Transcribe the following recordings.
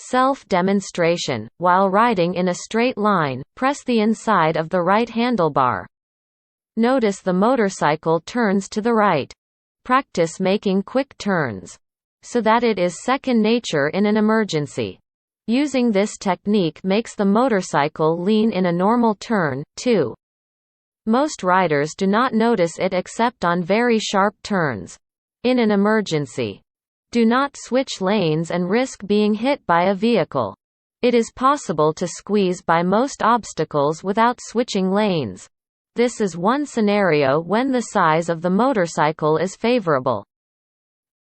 Self-demonstration: while riding in a straight line, press the inside of the right handlebar. Notice the motorcycle turns to the right. Practice making quick turns, so that it is second nature in an emergency. Using this technique makes the motorcycle lean in a normal turn, too. Most riders do not notice it except on very sharp turns. In an emergency, do not switch lanes and risk being hit by a vehicle. It is possible to squeeze by most obstacles without switching lanes. This is one scenario when the size of the motorcycle is favorable.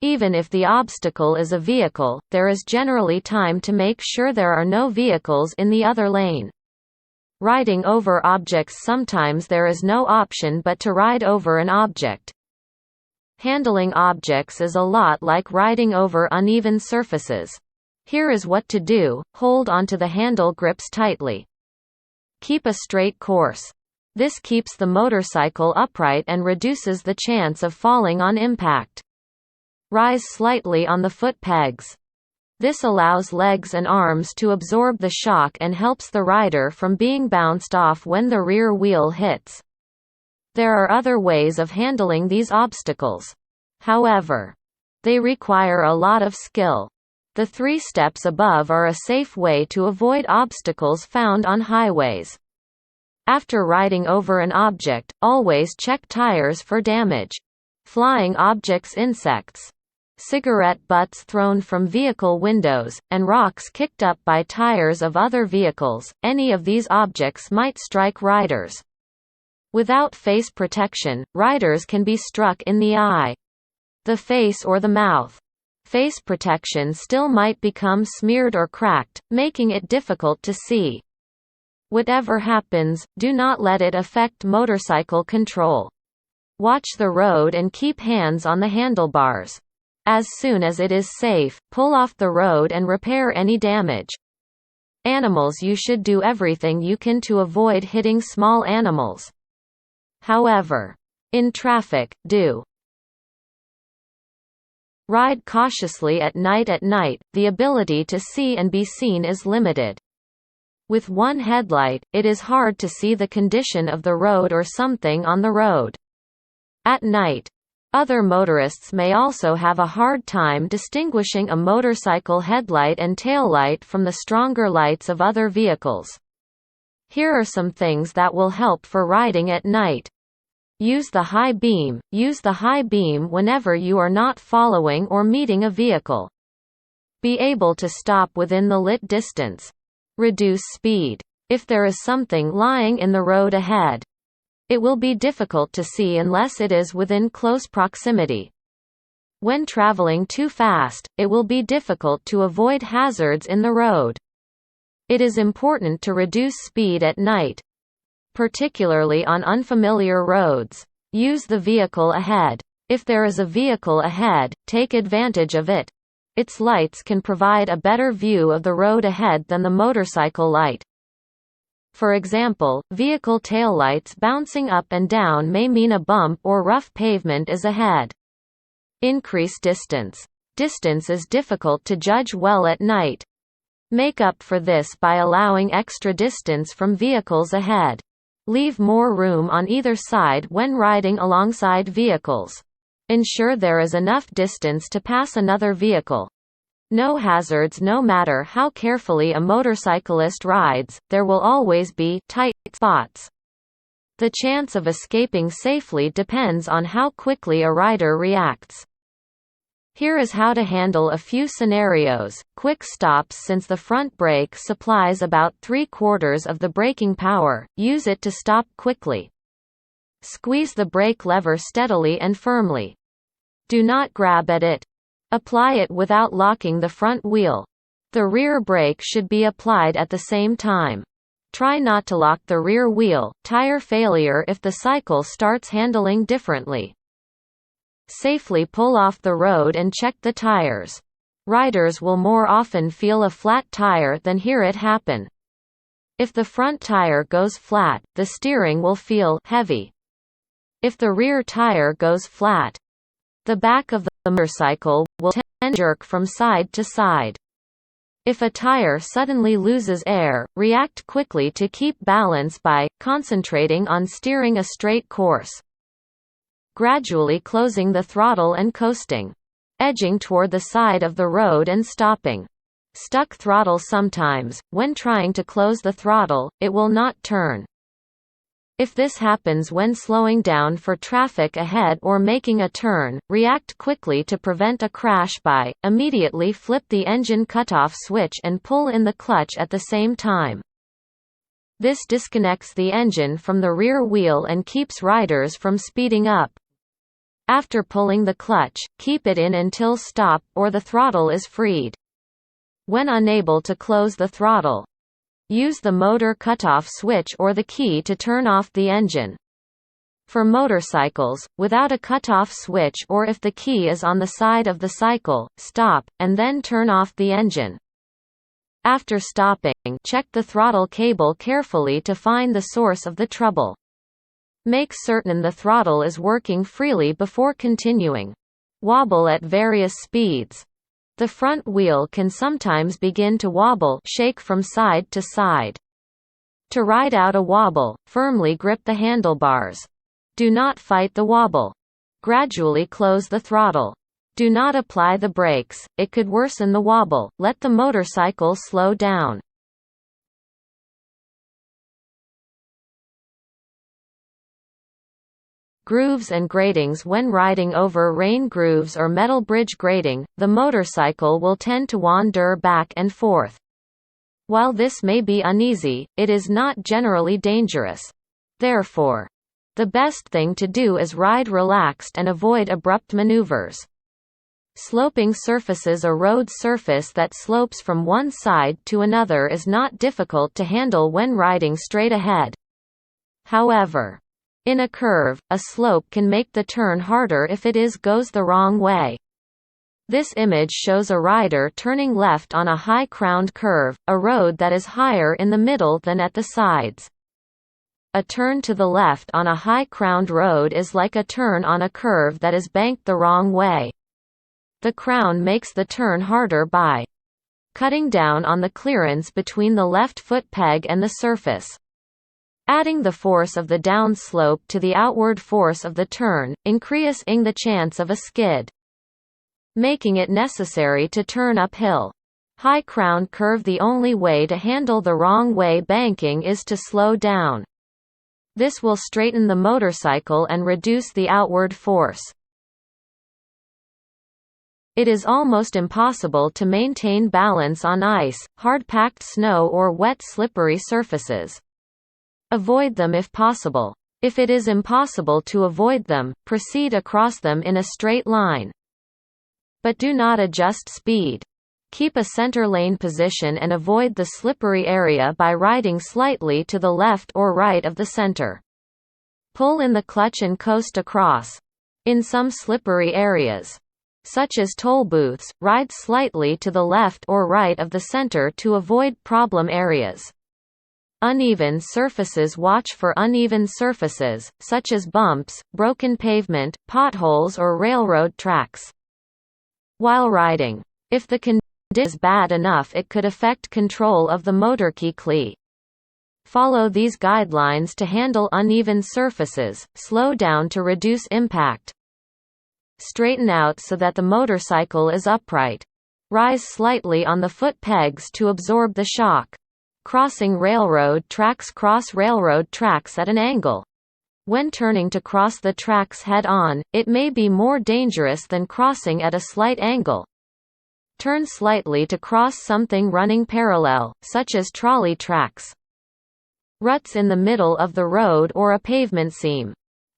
Even if the obstacle is a vehicle, there is generally time to make sure there are no vehicles in the other lane. Riding over objects: sometimes there is no option but to ride over an object. Handling objects is a lot like riding over uneven surfaces. Here is what to do: hold onto the handle grips tightly. Keep a straight course. This keeps the motorcycle upright and reduces the chance of falling on impact. Rise slightly on the foot pegs. This allows legs and arms to absorb the shock and helps the rider from being bounced off when the rear wheel hits. There are other ways of handling these obstacles. However, they require a lot of skill. The 3 steps above are a safe way to avoid obstacles found on highways. After riding over an object, always check tires for damage. Flying objects: insects, cigarette butts thrown from vehicle windows, and rocks kicked up by tires of other vehicles. Any of these objects might strike riders. Without face protection, riders can be struck in the eye, the face, or the mouth. Face protection still might become smeared or cracked, making it difficult to see. Whatever happens, do not let it affect motorcycle control. Watch the road and keep hands on the handlebars. As soon as it is safe, pull off the road and repair any damage. Animals: you should do everything you can to avoid hitting small animals. However, in traffic, do ride cautiously at night. At night, the ability to see and be seen is limited. With one headlight, it is hard to see the condition of the road or something on the road. At night, other motorists may also have a hard time distinguishing a motorcycle headlight and taillight from the stronger lights of other vehicles. Here are some things that will help for riding at night. Use the high beam. Use the high beam whenever you are not following or meeting a vehicle. Be able to stop within the lit distance. Reduce speed. If there is something lying in the road ahead, it will be difficult to see unless it is within close proximity. When traveling too fast, it will be difficult to avoid hazards in the road. It is important to reduce speed at night, particularly on unfamiliar roads. Use the vehicle ahead. If there is a vehicle ahead, take advantage of it. Its lights can provide a better view of the road ahead than the motorcycle light. For example, vehicle taillights bouncing up and down may mean a bump or rough pavement is ahead. Increase distance. Distance is difficult to judge well at night. Make up for this by allowing extra distance from vehicles ahead. Leave more room on either side when riding alongside vehicles. Ensure there is enough distance to pass another vehicle. No hazards. No matter how carefully a motorcyclist rides, there will always be tight spots. The chance of escaping safely depends on how quickly a rider reacts. Here is how to handle a few scenarios. Quick stops. Since the front brake supplies about 3/4 of the braking power, use it to stop quickly. Squeeze the brake lever steadily and firmly. Do not grab at it. Apply it without locking the front wheel. The rear brake should be applied at the same time. Try not to lock the rear wheel. Tire failure if the cycle starts handling differently. Safely pull off the road and check the tires. Riders will more often feel a flat tire than hear it happen. If the front tire goes flat, the steering will feel heavy. If the rear tire goes flat, the back of the motorcycle will tend to jerk from side to side. If a tire suddenly loses air, react quickly to keep balance by concentrating on steering a straight course. Gradually closing the throttle and coasting. Edging toward the side of the road and stopping. Stuck throttle. Sometimes, when trying to close the throttle, it will not turn. If this happens when slowing down for traffic ahead or making a turn, react quickly to prevent a crash by immediately flip the engine cutoff switch and pull in the clutch at the same time. This disconnects the engine from the rear wheel and keeps riders from speeding up. After pulling the clutch, keep it in until stop, or the throttle is freed. When unable to close the throttle, use the motor cutoff switch or the key to turn off the engine. For motorcycles, without a cutoff switch or if the key is on the side of the cycle, stop, and then turn off the engine. After stopping, check the throttle cable carefully to find the source of the trouble. Make certain the throttle is working freely before continuing. Wobble at various speeds. The front wheel can sometimes begin to wobble, shake from side to side. To ride out a wobble, firmly grip the handlebars. Do not fight the wobble. Gradually close the throttle. Do not apply the brakes, it could worsen the wobble. Let the motorcycle slow down. Grooves and gratings. When riding over rain grooves or metal bridge grating, the motorcycle will tend to wander back and forth. While this may be uneasy, it is not generally dangerous. Therefore, the best thing to do is ride relaxed and avoid abrupt maneuvers. Sloping surfaces. A road surface that slopes from one side to another is not difficult to handle when riding straight ahead. However, in a curve, a slope can make the turn harder if it goes the wrong way. This image shows a rider turning left on a high-crowned curve, a road that is higher in the middle than at the sides. A turn to the left on a high-crowned road is like a turn on a curve that is banked the wrong way. The crown makes the turn harder by cutting down on the clearance between the left foot peg and the surface. Adding the force of the downslope to the outward force of the turn, increasing the chance of a skid. Making it necessary to turn uphill. High crowned curve. The only way to handle the wrong way banking is to slow down. This will straighten the motorcycle and reduce the outward force. It is almost impossible to maintain balance on ice, hard-packed snow or wet slippery surfaces. Avoid them if possible. If it is impossible to avoid them, proceed across them in a straight line. But do not adjust speed. Keep a center lane position and avoid the slippery area by riding slightly to the left or right of the center. Pull in the clutch and coast across. In some slippery areas, such as toll booths, ride slightly to the left or right of the center to avoid problem areas. Uneven surfaces. Watch for uneven surfaces, such as bumps, broken pavement, potholes or railroad tracks. While riding, if the condition is bad enough it could affect control of the motorcycle. Follow these guidelines to handle uneven surfaces, slow down to reduce impact. Straighten out so that the motorcycle is upright. Rise slightly on the foot pegs to absorb the shock. Crossing railroad tracks. Cross railroad tracks at an angle. When turning to cross the tracks head-on, it may be more dangerous than crossing at a slight angle. Turn slightly to cross something running parallel, such as trolley tracks. Ruts in the middle of the road or a pavement seam.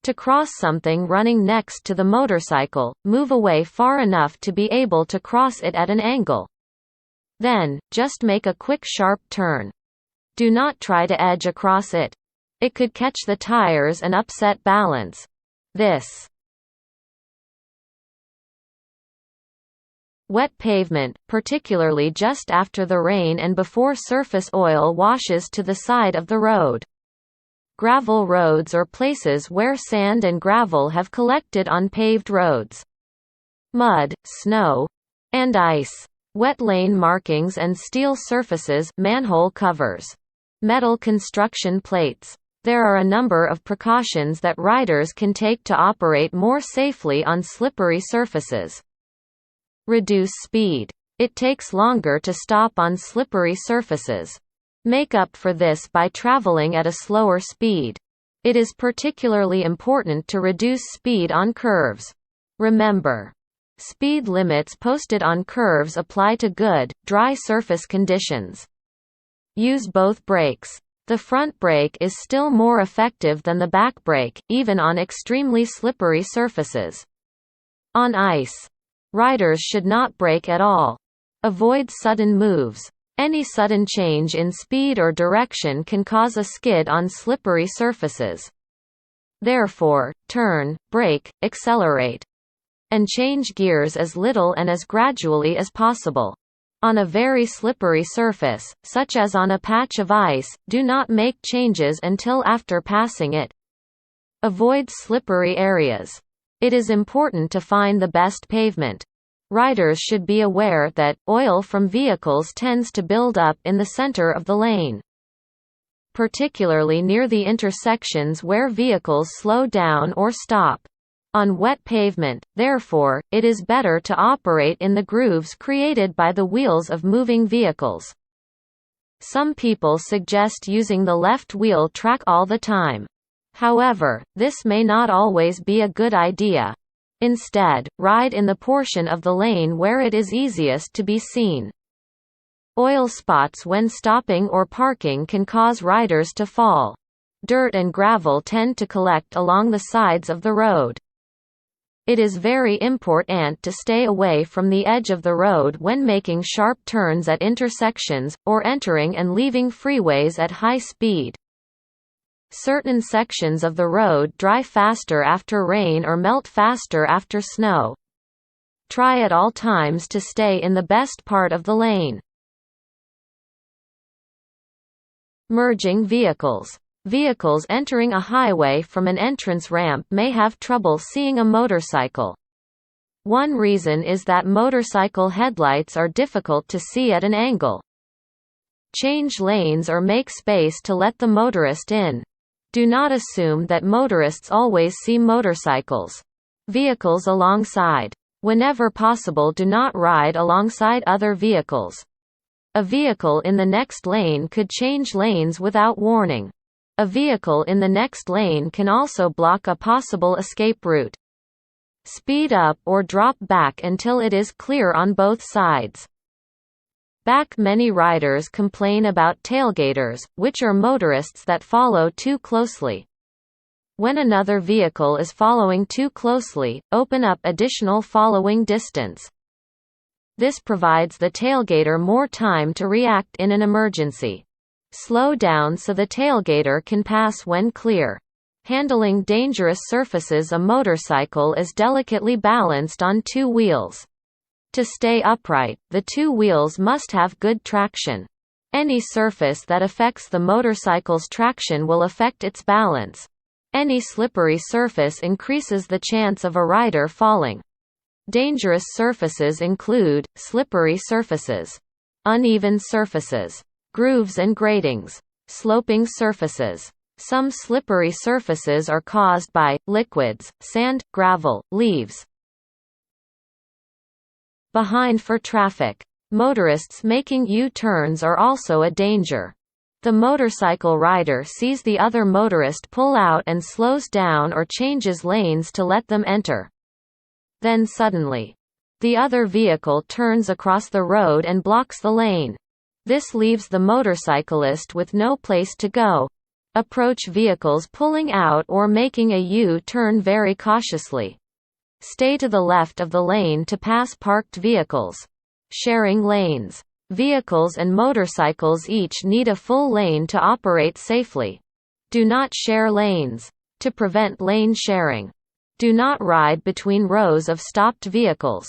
To cross something running next to the motorcycle, move away far enough to be able to cross it at an angle. Then, just make a quick sharp turn. Do not try to edge across it. It could catch the tires and upset balance. This wet pavement, particularly just after the rain and before surface oil washes to the side of the road. Gravel roads or places where sand and gravel have collected on paved roads. Mud, snow, and ice. Wet lane markings and steel surfaces, manhole covers. Metal construction plates. There are a number of precautions that riders can take to operate more safely on slippery surfaces. Reduce speed. It takes longer to stop on slippery surfaces. Make up for this by traveling at a slower speed. It is particularly important to reduce speed on curves. Remember, speed limits posted on curves apply to good, dry surface conditions. Use both brakes. The front brake is still more effective than the back brake, even on extremely slippery surfaces. On ice, riders should not brake at all. Avoid sudden moves. Any sudden change in speed or direction can cause a skid on slippery surfaces. Therefore, turn, brake, accelerate, and change gears as little and as gradually as possible. On a very slippery surface, such as on a patch of ice, do not make changes until after passing it. Avoid slippery areas. It is important to find the best pavement. Riders should be aware that oil from vehicles tends to build up in the center of the lane, particularly near the intersections where vehicles slow down or stop. On wet pavement, therefore, it is better to operate in the grooves created by the wheels of moving vehicles. Some people suggest using the left wheel track all the time. However, this may not always be a good idea. Instead, ride in the portion of the lane where it is easiest to be seen. Oil spots when stopping or parking can cause riders to fall. Dirt and gravel tend to collect along the sides of the road. It is very important to stay away from the edge of the road when making sharp turns at intersections, or entering and leaving freeways at high speed. Certain sections of the road dry faster after rain or melt faster after snow. Try at all times to stay in the best part of the lane. Merging vehicles. Vehicles entering a highway from an entrance ramp may have trouble seeing a motorcycle. One reason is that motorcycle headlights are difficult to see at an angle. Change lanes or make space to let the motorist in. Do not assume that motorists always see motorcycles. Vehicles alongside. Whenever possible, do not ride alongside other vehicles. A vehicle in the next lane could change lanes without warning. A vehicle in the next lane can also block a possible escape route. Speed up or drop back until it is clear on both sides. Many riders complain about tailgaters, which are motorists that follow too closely. When another vehicle is following too closely, open up additional following distance. This provides the tailgater more time to react in an emergency. Slow down so the tailgater can pass when clear. Handling dangerous surfaces. A motorcycle is delicately balanced on two wheels. To stay upright, the two wheels must have good traction. Any surface that affects the motorcycle's traction will affect its balance. Any slippery surface increases the chance of a rider falling. Dangerous surfaces include slippery surfaces, uneven surfaces, grooves and gratings, sloping surfaces. Some slippery surfaces are caused by liquids, sand, gravel, leaves. Behind for traffic. Motorists making U-turns are also a danger. The motorcycle rider sees the other motorist pull out and slows down or changes lanes to let them enter. Then suddenly, the other vehicle turns across the road and blocks the lane. This leaves the motorcyclist with no place to go. Approach vehicles pulling out or making a U-turn very cautiously. Stay to the left of the lane to pass parked vehicles. Sharing lanes. Vehicles and motorcycles each need a full lane to operate safely. Do not share lanes. To prevent lane sharing, do not ride between rows of stopped vehicles.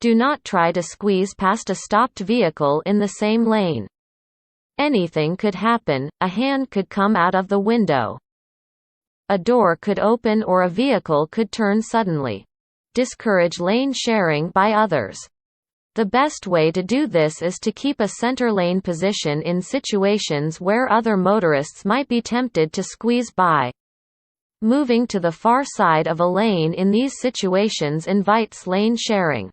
Do not try to squeeze past a stopped vehicle in the same lane. Anything could happen. A hand could come out of the window. A door could open or a vehicle could turn suddenly. Discourage lane sharing by others. The best way to do this is to keep a center lane position in situations where other motorists might be tempted to squeeze by. Moving to the far side of a lane in these situations invites lane sharing.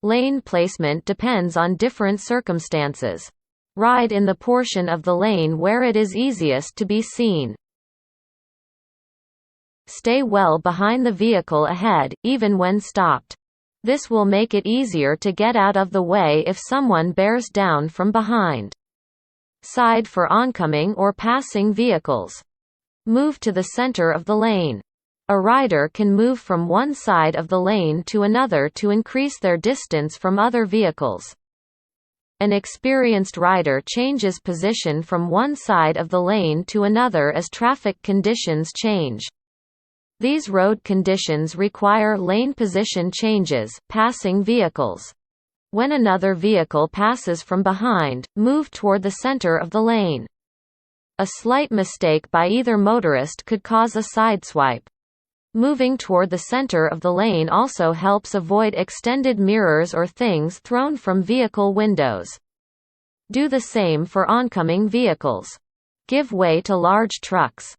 Lane placement depends on different circumstances. Ride in the portion of the lane where it is easiest to be seen. Stay well behind the vehicle ahead, even when stopped. This will make it easier to get out of the way if someone bears down from behind. Side for oncoming or passing vehicles. Move to the center of the lane. A rider can move from one side of the lane to another to increase their distance from other vehicles. An experienced rider changes position from one side of the lane to another as traffic conditions change. These road conditions require lane position changes, passing vehicles. When another vehicle passes from behind, move toward the center of the lane. A slight mistake by either motorist could cause a sideswipe. Moving toward the center of the lane also helps avoid extended mirrors or things thrown from vehicle windows. Do the same for oncoming vehicles. Give way to large trucks.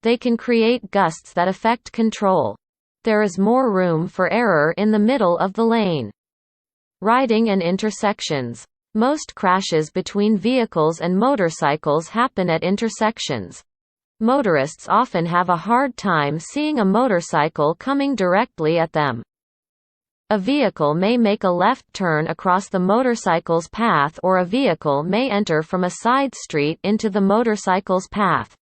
They can create gusts that affect control. There is more room for error in the middle of the lane. Riding and intersections. Most crashes between vehicles and motorcycles happen at intersections. Motorists often have a hard time seeing a motorcycle coming directly at them. A vehicle may make a left turn across the motorcycle's path, or a vehicle may enter from a side street into the motorcycle's path.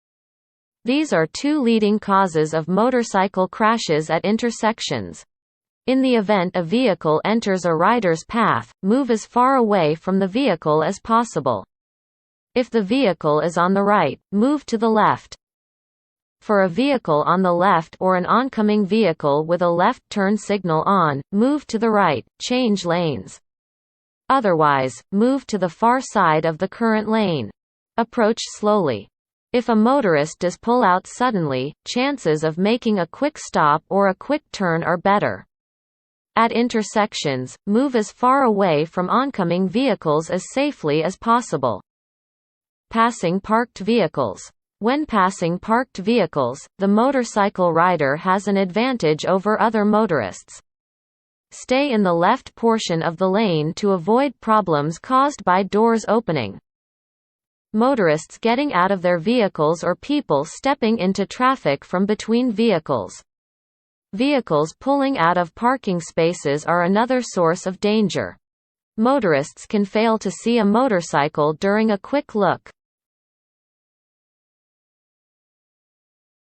These are two leading causes of motorcycle crashes at intersections. In the event a vehicle enters a rider's path, move as far away from the vehicle as possible. If the vehicle is on the right, move to the left. For a vehicle on the left or an oncoming vehicle with a left turn signal on, move to the right, change lanes. Otherwise, move to the far side of the current lane. Approach slowly. If a motorist does pull out suddenly, chances of making a quick stop or a quick turn are better. At intersections, move as far away from oncoming vehicles as safely as possible. Passing parked vehicles. When passing parked vehicles, the motorcycle rider has an advantage over other motorists. Stay in the left portion of the lane to avoid problems caused by doors opening. Motorists getting out of their vehicles or people stepping into traffic from between vehicles. Vehicles pulling out of parking spaces are another source of danger. Motorists can fail to see a motorcycle during a quick look.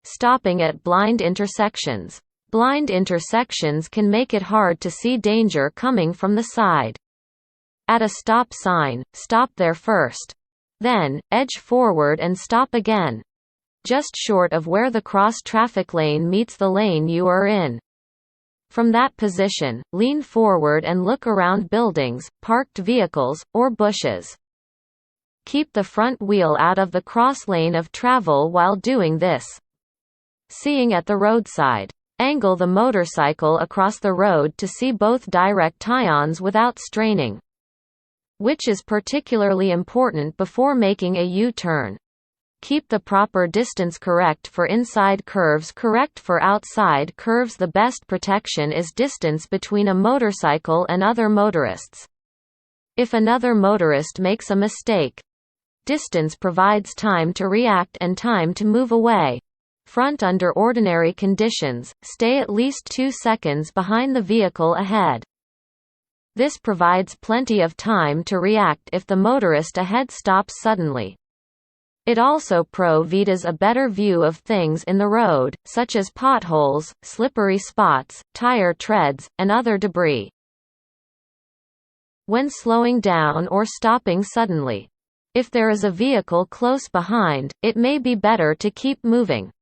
Stopping at blind intersections. Blind intersections can make it hard to see danger coming from the side. At a stop sign, stop there first. Then, edge forward and stop again. Just short of where the cross-traffic lane meets the lane you are in. From that position, lean forward and look around buildings, parked vehicles, or bushes. Keep the front wheel out of the cross lane of travel while doing this. Seeing at the roadside. Angle the motorcycle across the road to see both direct tie-ons without straining. Which is particularly important before making a U-turn. Keep the proper distance correct for inside curves, correct for outside curves. The best protection is distance between a motorcycle and other motorists. If another motorist makes a mistake, distance provides time to react and time to move away. Front. Under ordinary conditions, stay at least 2 seconds behind the vehicle ahead. This provides plenty of time to react if the motorist ahead stops suddenly. It also provides a better view of things in the road, such as potholes, slippery spots, tire treads, and other debris. When slowing down or stopping suddenly. If there is a vehicle close behind, it may be better to keep moving.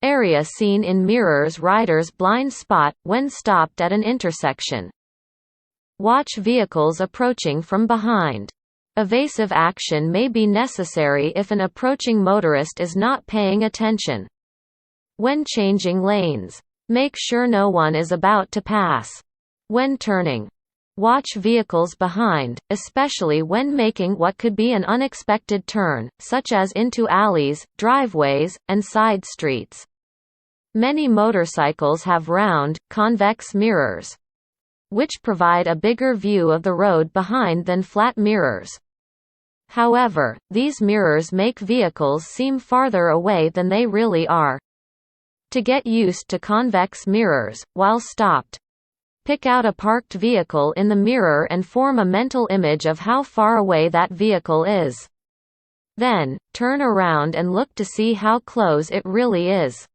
Area seen in mirrors. Rider's blind spot, when stopped at an intersection. Watch vehicles approaching from behind. Evasive action may be necessary if an approaching motorist is not paying attention. When changing lanes. Make sure no one is about to pass. When turning. Watch vehicles behind, especially when making what could be an unexpected turn, such as into alleys, driveways, and side streets. Many motorcycles have round, convex mirrors, which provide a bigger view of the road behind than flat mirrors. However, these mirrors make vehicles seem farther away than they really are. To get used to convex mirrors, while stopped, pick out a parked vehicle in the mirror and form a mental image of how far away that vehicle is. Then, turn around and look to see how close it really is.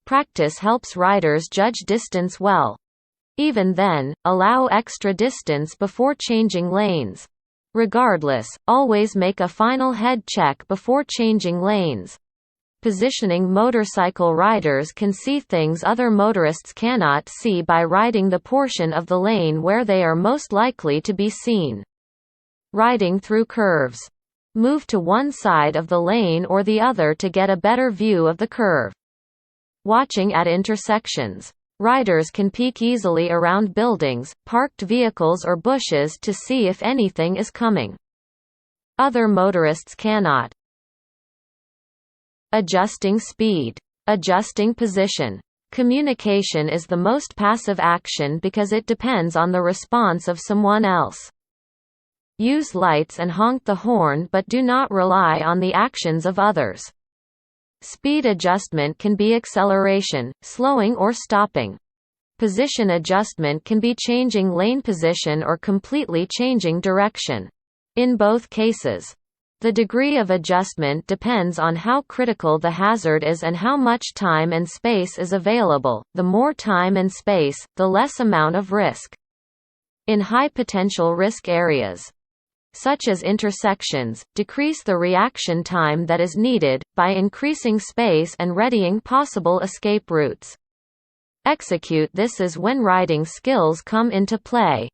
Practice helps riders judge distance well. Even then, allow extra distance before changing lanes. Regardless, always make a final head check before changing lanes. Positioning motorcycle riders can see things other motorists cannot see by riding the portion of the lane where they are most likely to be seen. Riding through curves. Move to one side of the lane or the other to get a better view of the curve. Watching at intersections. Riders can peek easily around buildings, parked vehicles or bushes to see if anything is coming. Other motorists cannot. Adjusting speed. Adjusting position. Communication is the most passive action because it depends on the response of someone else. Use lights and honk the horn, but do not rely on the actions of others. Speed adjustment can be acceleration, slowing or stopping. Position adjustment can be changing lane position or completely changing direction. In both cases, the degree of adjustment depends on how critical the hazard is and how much time and space is available. The more time and space, the less amount of risk. In high potential risk areas, such as intersections, decrease the reaction time that is needed, by increasing space and readying possible escape routes. Execute this is when riding skills come into play,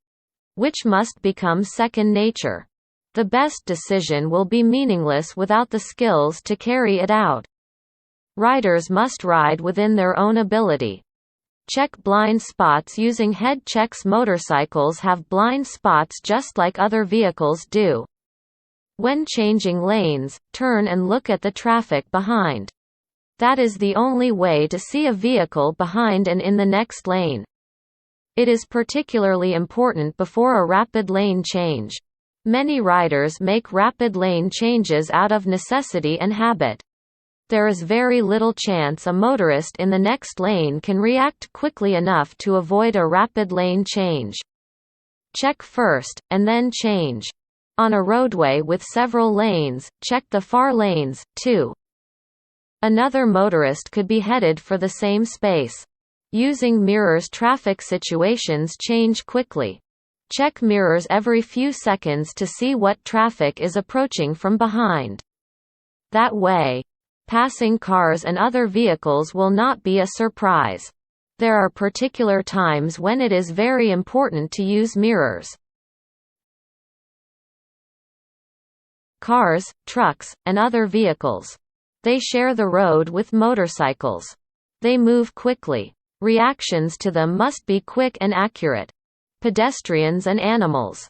which must become second nature. The best decision will be meaningless without the skills to carry it out. Riders must ride within their own ability. Check blind spots using head checks. Motorcycles have blind spots just like other vehicles do. When changing lanes, turn and look at the traffic behind. That is the only way to see a vehicle behind and in the next lane. It is particularly important before a rapid lane change. Many riders make rapid lane changes out of necessity and habit. There is very little chance a motorist in the next lane can react quickly enough to avoid a rapid lane change. Check first, and then change. On a roadway with several lanes, check the far lanes, too. Another motorist could be headed for the same space. Using mirrors. Traffic situations change quickly. Check mirrors every few seconds to see what traffic is approaching from behind. That way, passing cars and other vehicles will not be a surprise. There are particular times when it is very important to use mirrors. Cars, trucks, and other vehicles. They share the road with motorcycles. They move quickly. Reactions to them must be quick and accurate. Pedestrians and animals.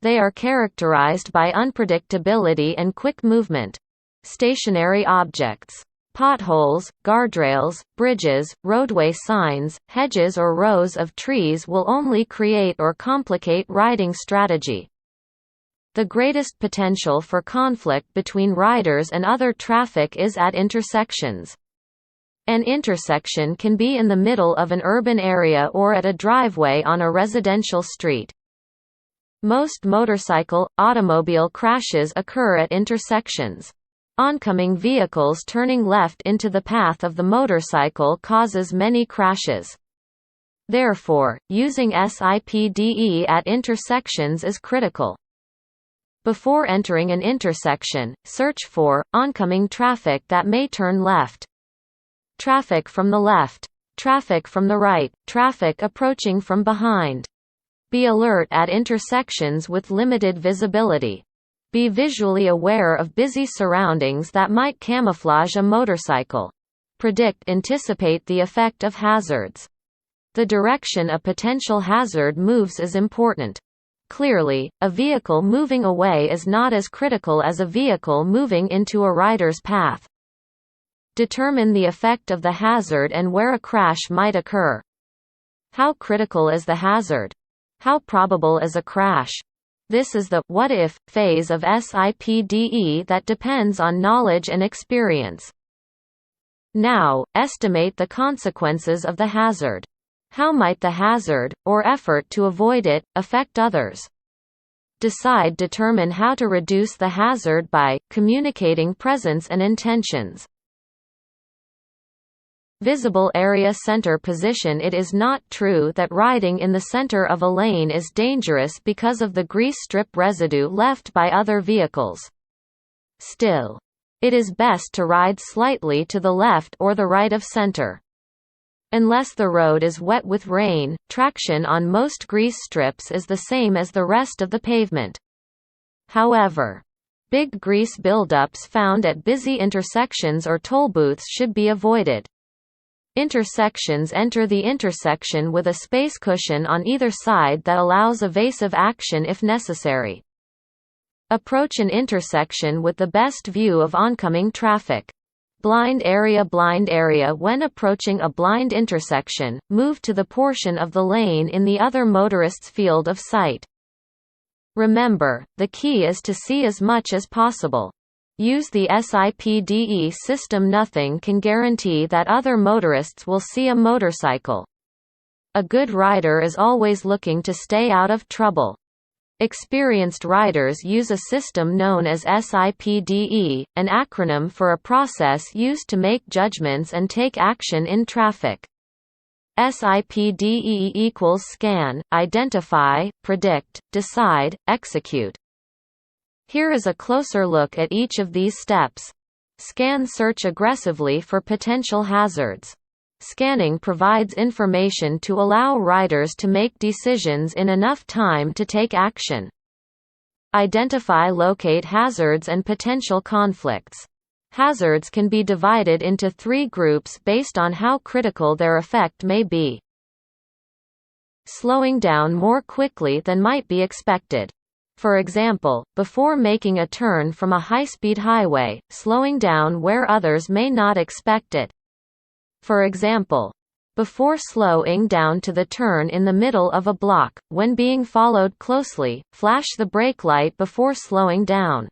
They are characterized by unpredictability and quick movement. Stationary objects. Potholes, guardrails, bridges, roadway signs, hedges or rows of trees will only create or complicate riding strategy. The greatest potential for conflict between riders and other traffic is at intersections. An intersection can be in the middle of an urban area or at a driveway on a residential street. Most motorcycle/automobile crashes occur at intersections. Oncoming vehicles turning left into the path of the motorcycle causes many crashes. Therefore, using SIPDE at intersections is critical. Before entering an intersection, search for oncoming traffic that may turn left. Traffic from the left. Traffic from the right. Traffic approaching from behind. Be alert at intersections with limited visibility. Be visually aware of busy surroundings that might camouflage a motorcycle. Anticipate the effect of hazards. The direction a potential hazard moves is important. Clearly, a vehicle moving away is not as critical as a vehicle moving into a rider's path. Determine the effect of the hazard and where a crash might occur. How critical is the hazard? How probable is a crash? This is the what if phase of SIPDE that depends on knowledge and experience. Now, estimate the consequences of the hazard. How might the hazard, or effort to avoid it, affect others? Determine how to reduce the hazard by communicating presence and intentions. Visible area center position. It is not true that riding in the center of a lane is dangerous because of the grease strip residue left by other vehicles. Still, it is best to ride slightly to the left or the right of center. Unless the road is wet with rain, traction on most grease strips is the same as the rest of the pavement. However, big grease buildups found at busy intersections or toll booths should be avoided. Intersections. Enter the intersection with a space cushion on either side that allows evasive action if necessary. Approach an intersection with the best view of oncoming traffic. Blind area. When approaching a blind intersection, move to the portion of the lane in the other motorist's field of sight. Remember, the key is to see as much as possible. Use the SIPDE system. Nothing can guarantee that other motorists will see a motorcycle. A good rider is always looking to stay out of trouble. Experienced riders use a system known as SIPDE, an acronym for a process used to make judgments and take action in traffic. SIPDE equals scan, identify, predict, decide, execute. Here is a closer look at each of these steps. Scan. Search aggressively for potential hazards. Scanning provides information to allow riders to make decisions in enough time to take action. Identify. Locate hazards and potential conflicts. Hazards can be divided into 3 groups based on how critical their effect may be. Slowing down more quickly than might be expected. For example, before making a turn from a high-speed highway, slowing down where others may not expect it. For example, before slowing down to the turn in the middle of a block, when being followed closely, flash the brake light before slowing down.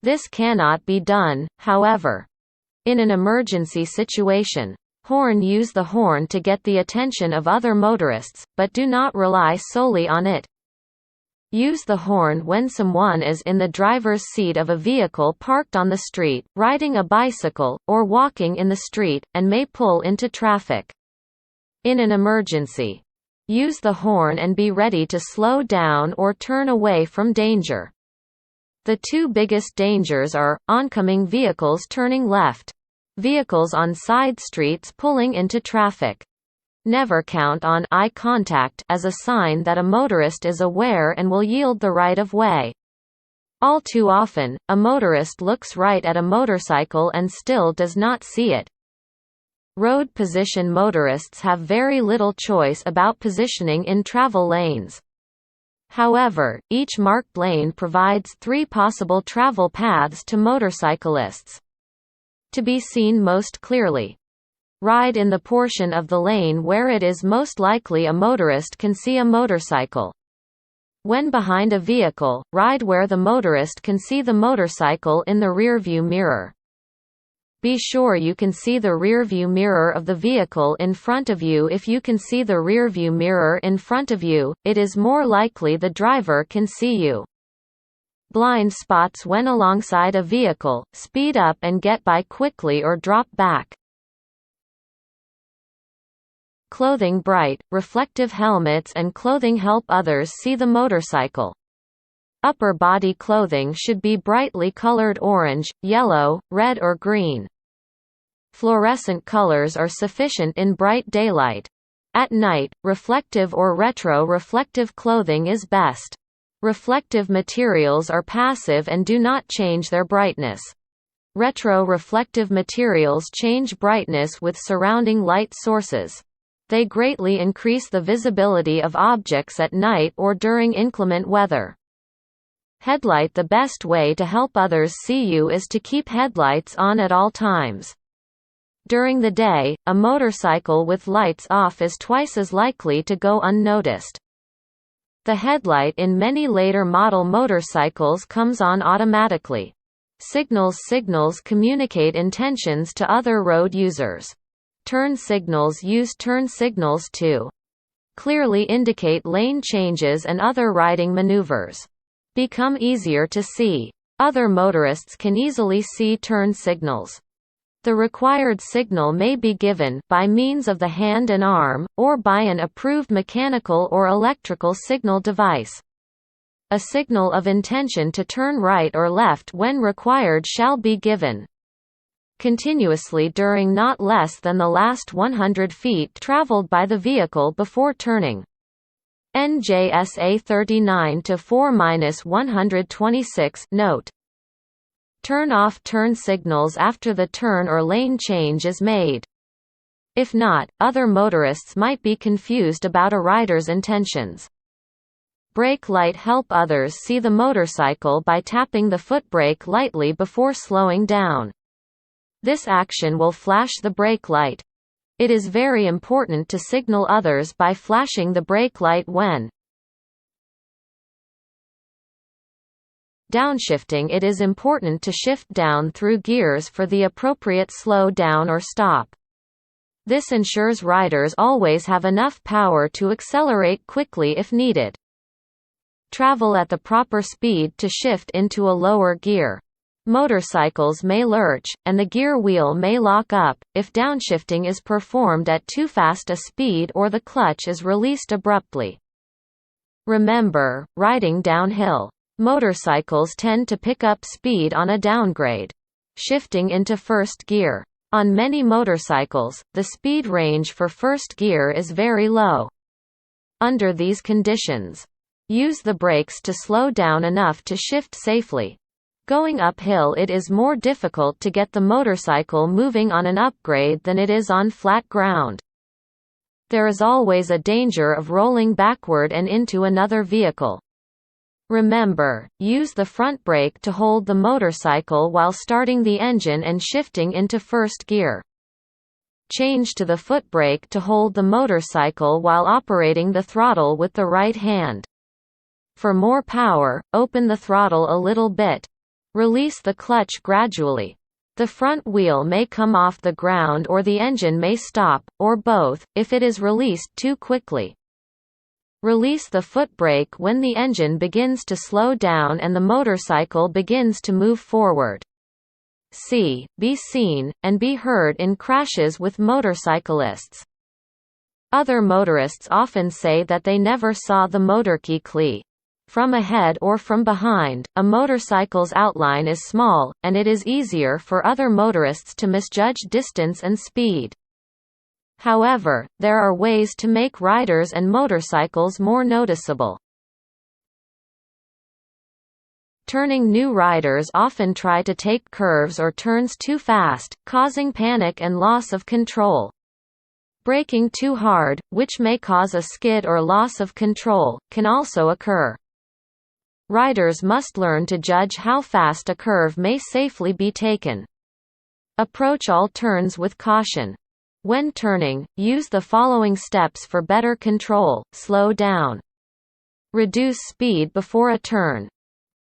This cannot be done, however. In an emergency situation, horn. Use the horn to get the attention of other motorists, but do not rely solely on it. Use the horn when someone is in the driver's seat of a vehicle parked on the street, riding a bicycle, or walking in the street, and may pull into traffic. In an emergency, use the horn and be ready to slow down or turn away from danger. The 2 biggest dangers are, oncoming vehicles turning left. Vehicles on side streets pulling into traffic. Never count on eye contact as a sign that a motorist is aware and will yield the right of way. All too often, a motorist looks right at a motorcycle and still does not see it. Road position. Motorists have very little choice about positioning in travel lanes. However, each marked lane provides 3 possible travel paths to motorcyclists. To be seen most clearly, ride in the portion of the lane where it is most likely a motorist can see a motorcycle. When behind a vehicle, ride where the motorist can see the motorcycle in the rearview mirror. Be sure you can see the rearview mirror of the vehicle in front of you. If you can see the rearview mirror in front of you, it is more likely the driver can see you. Blind spots. When alongside a vehicle, speed up and get by quickly or drop back. Clothing. Bright, reflective helmets and clothing help others see the motorcycle. Upper body clothing should be brightly colored orange, yellow, red or green. Fluorescent colors are sufficient in bright daylight. At night, reflective or retro-reflective clothing is best. Reflective materials are passive and do not change their brightness. Retro-reflective materials change brightness with surrounding light sources. They greatly increase the visibility of objects at night or during inclement weather. Headlight. The best way to help others see you is to keep headlights on at all times. During the day, a motorcycle with lights off is twice as likely to go unnoticed. The headlight in many later model motorcycles comes on automatically. Signals communicate intentions to other road users. Turn signals use turn signals to clearly indicate lane changes and other riding maneuvers. Become easier to see. Other motorists can easily see turn signals. The required signal may be given by means of the hand and arm, or by an approved mechanical or electrical signal device. A signal of intention to turn right or left when required shall be given continuously during not less than the last 100 feet traveled by the vehicle before turning. NJSA 39-4-126 Note. Turn off turn signals after the turn or lane change is made. If not, other motorists might be confused about a rider's intentions. Brake light. Help others see the motorcycle by tapping the foot brake lightly before slowing down. This action will flash the brake light. It is very important to signal others by flashing the brake light when downshifting. It is important to shift down through gears for the appropriate slow down or stop. This ensures riders always have enough power to accelerate quickly if needed. Travel at the proper speed to shift into a lower gear. Motorcycles may lurch, and the gear wheel may lock up, if downshifting is performed at too fast a speed or the clutch is released abruptly. Remember, riding downhill. Motorcycles tend to pick up speed on a downgrade. Shifting into first gear. On many motorcycles, the speed range for first gear is very low. Under these conditions, use the brakes to slow down enough to shift safely. Going uphill, it is more difficult to get the motorcycle moving on an upgrade than it is on flat ground. There is always a danger of rolling backward and into another vehicle. Remember, use the front brake to hold the motorcycle while starting the engine and shifting into first gear. Change to the foot brake to hold the motorcycle while operating the throttle with the right hand. For more power, open the throttle a little bit. Release the clutch gradually. The front wheel may come off the ground or the engine may stop, or both, if it is released too quickly. Release the foot brake when the engine begins to slow down and the motorcycle begins to move forward. See, be seen, and be heard in crashes with motorcyclists. Other motorists often say that they never saw the motorkey key. From ahead or from behind, a motorcycle's outline is small, and it is easier for other motorists to misjudge distance and speed. However, there are ways to make riders and motorcycles more noticeable. Turning. New riders often try to take curves or turns too fast, causing panic and loss of control. Braking too hard, which may cause a skid or loss of control, can also occur. Riders must learn to judge how fast a curve may safely be taken. Approach all turns with caution. When turning, use the following steps for better control. Slow down. Reduce speed before a turn.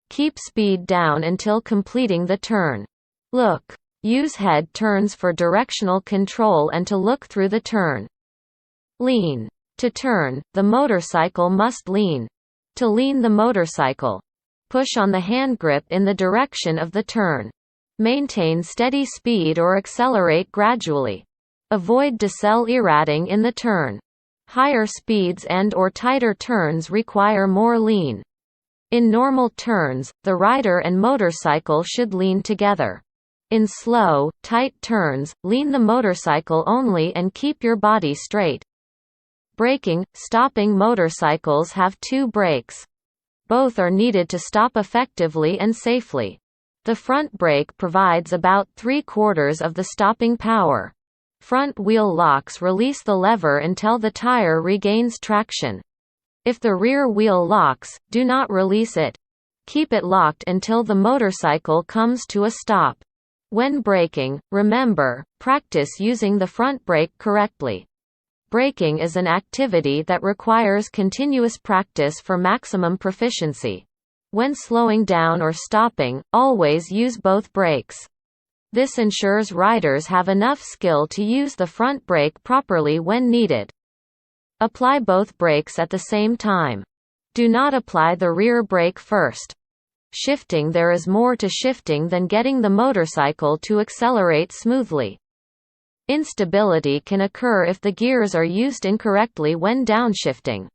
Keep speed down until completing the turn. Look. Use head turns for directional control and to look through the turn. Lean. To turn, the motorcycle must lean. To lean the motorcycle, push on the hand grip in the direction of the turn. Maintain steady speed or accelerate gradually. Avoid decelerating in the turn. Higher speeds and/or tighter turns require more lean. In normal turns, the rider and motorcycle should lean together. In slow, tight turns, lean the motorcycle only and keep your body straight. Braking. Stopping. Motorcycles have two brakes. Both are needed to stop effectively and safely. The front brake provides about 3/4 of the stopping power. Front wheel locks release the lever until the tire regains traction. If the rear wheel locks, do not release it. Keep it locked until the motorcycle comes to a stop. When braking, remember, practice using the front brake correctly. Braking is an activity that requires continuous practice for maximum proficiency. When slowing down or stopping, always use both brakes. This ensures riders have enough skill to use the front brake properly when needed. Apply both brakes at the same time. Do not apply the rear brake first. Shifting. There is more to shifting than getting the motorcycle to accelerate smoothly. Instability can occur if the gears are used incorrectly when downshifting.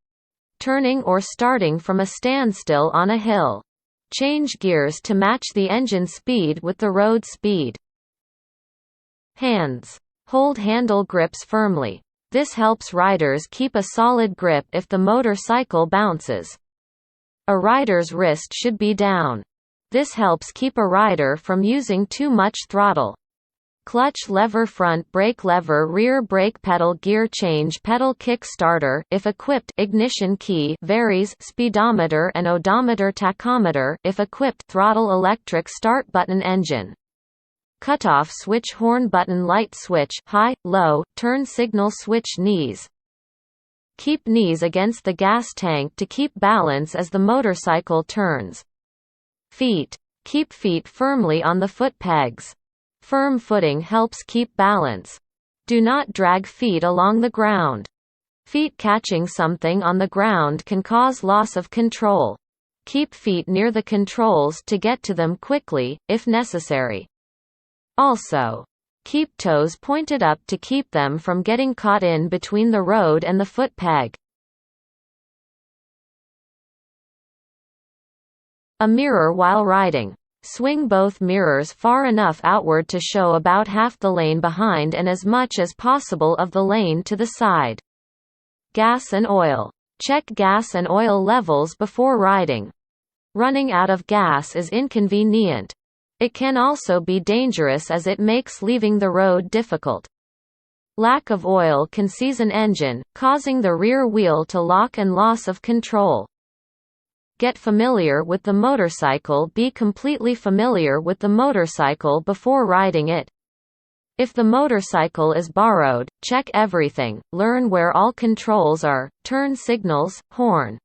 Turning or starting from a standstill on a hill. Change gears to match the engine speed with the road speed. Hands. Hold handle grips firmly. This helps riders keep a solid grip if the motorcycle bounces. A rider's wrist should be down. This helps keep a rider from using too much throttle. Clutch lever, front brake lever, rear brake pedal, gear change pedal, kick starter if equipped, ignition key, varies, speedometer and odometer, tachometer if equipped, throttle, electric start button, engine. Cutoff switch, horn button, light switch, high, low, turn signal switch, knees. Keep knees against the gas tank to keep balance as the motorcycle turns. Feet. Keep feet firmly on the foot pegs. Firm footing helps keep balance. Do not drag feet along the ground. Feet catching something on the ground can cause loss of control. Keep feet near the controls to get to them quickly, if necessary. Also, keep toes pointed up to keep them from getting caught in between the road and the foot peg. A mirror while riding. Swing both mirrors far enough outward to show about half the lane behind and as much as possible of the lane to the side. Gas and oil. Check gas and oil levels before riding. Running out of gas is inconvenient. It can also be dangerous as it makes leaving the road difficult. Lack of oil can seize an engine, causing the rear wheel to lock and loss of control. Get familiar with the motorcycle. Be completely familiar with the motorcycle before riding it. If the motorcycle is borrowed, check everything, learn where all controls are, turn signals, horn,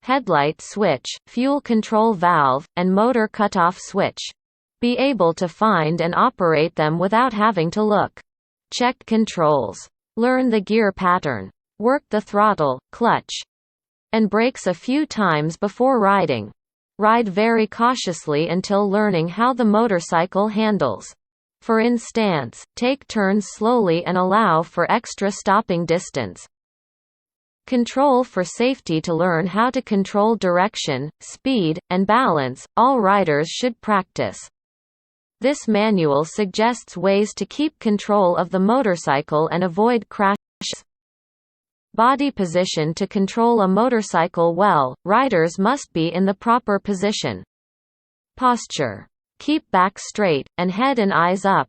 headlight switch, fuel control valve, and motor cutoff switch. Be able to find and operate them without having to look. Check controls. Learn the gear pattern. Work the throttle, clutch, and brakes a few times before riding. Ride very cautiously until learning how the motorcycle handles. For instance, take turns slowly and allow for extra stopping distance. Control for safety. To learn how to control direction, speed, and balance, all riders should practice. This manual suggests ways to keep control of the motorcycle and avoid crashes. Body position. To control a motorcycle well, riders must be in the proper position. Posture. Keep back straight, and head and eyes up.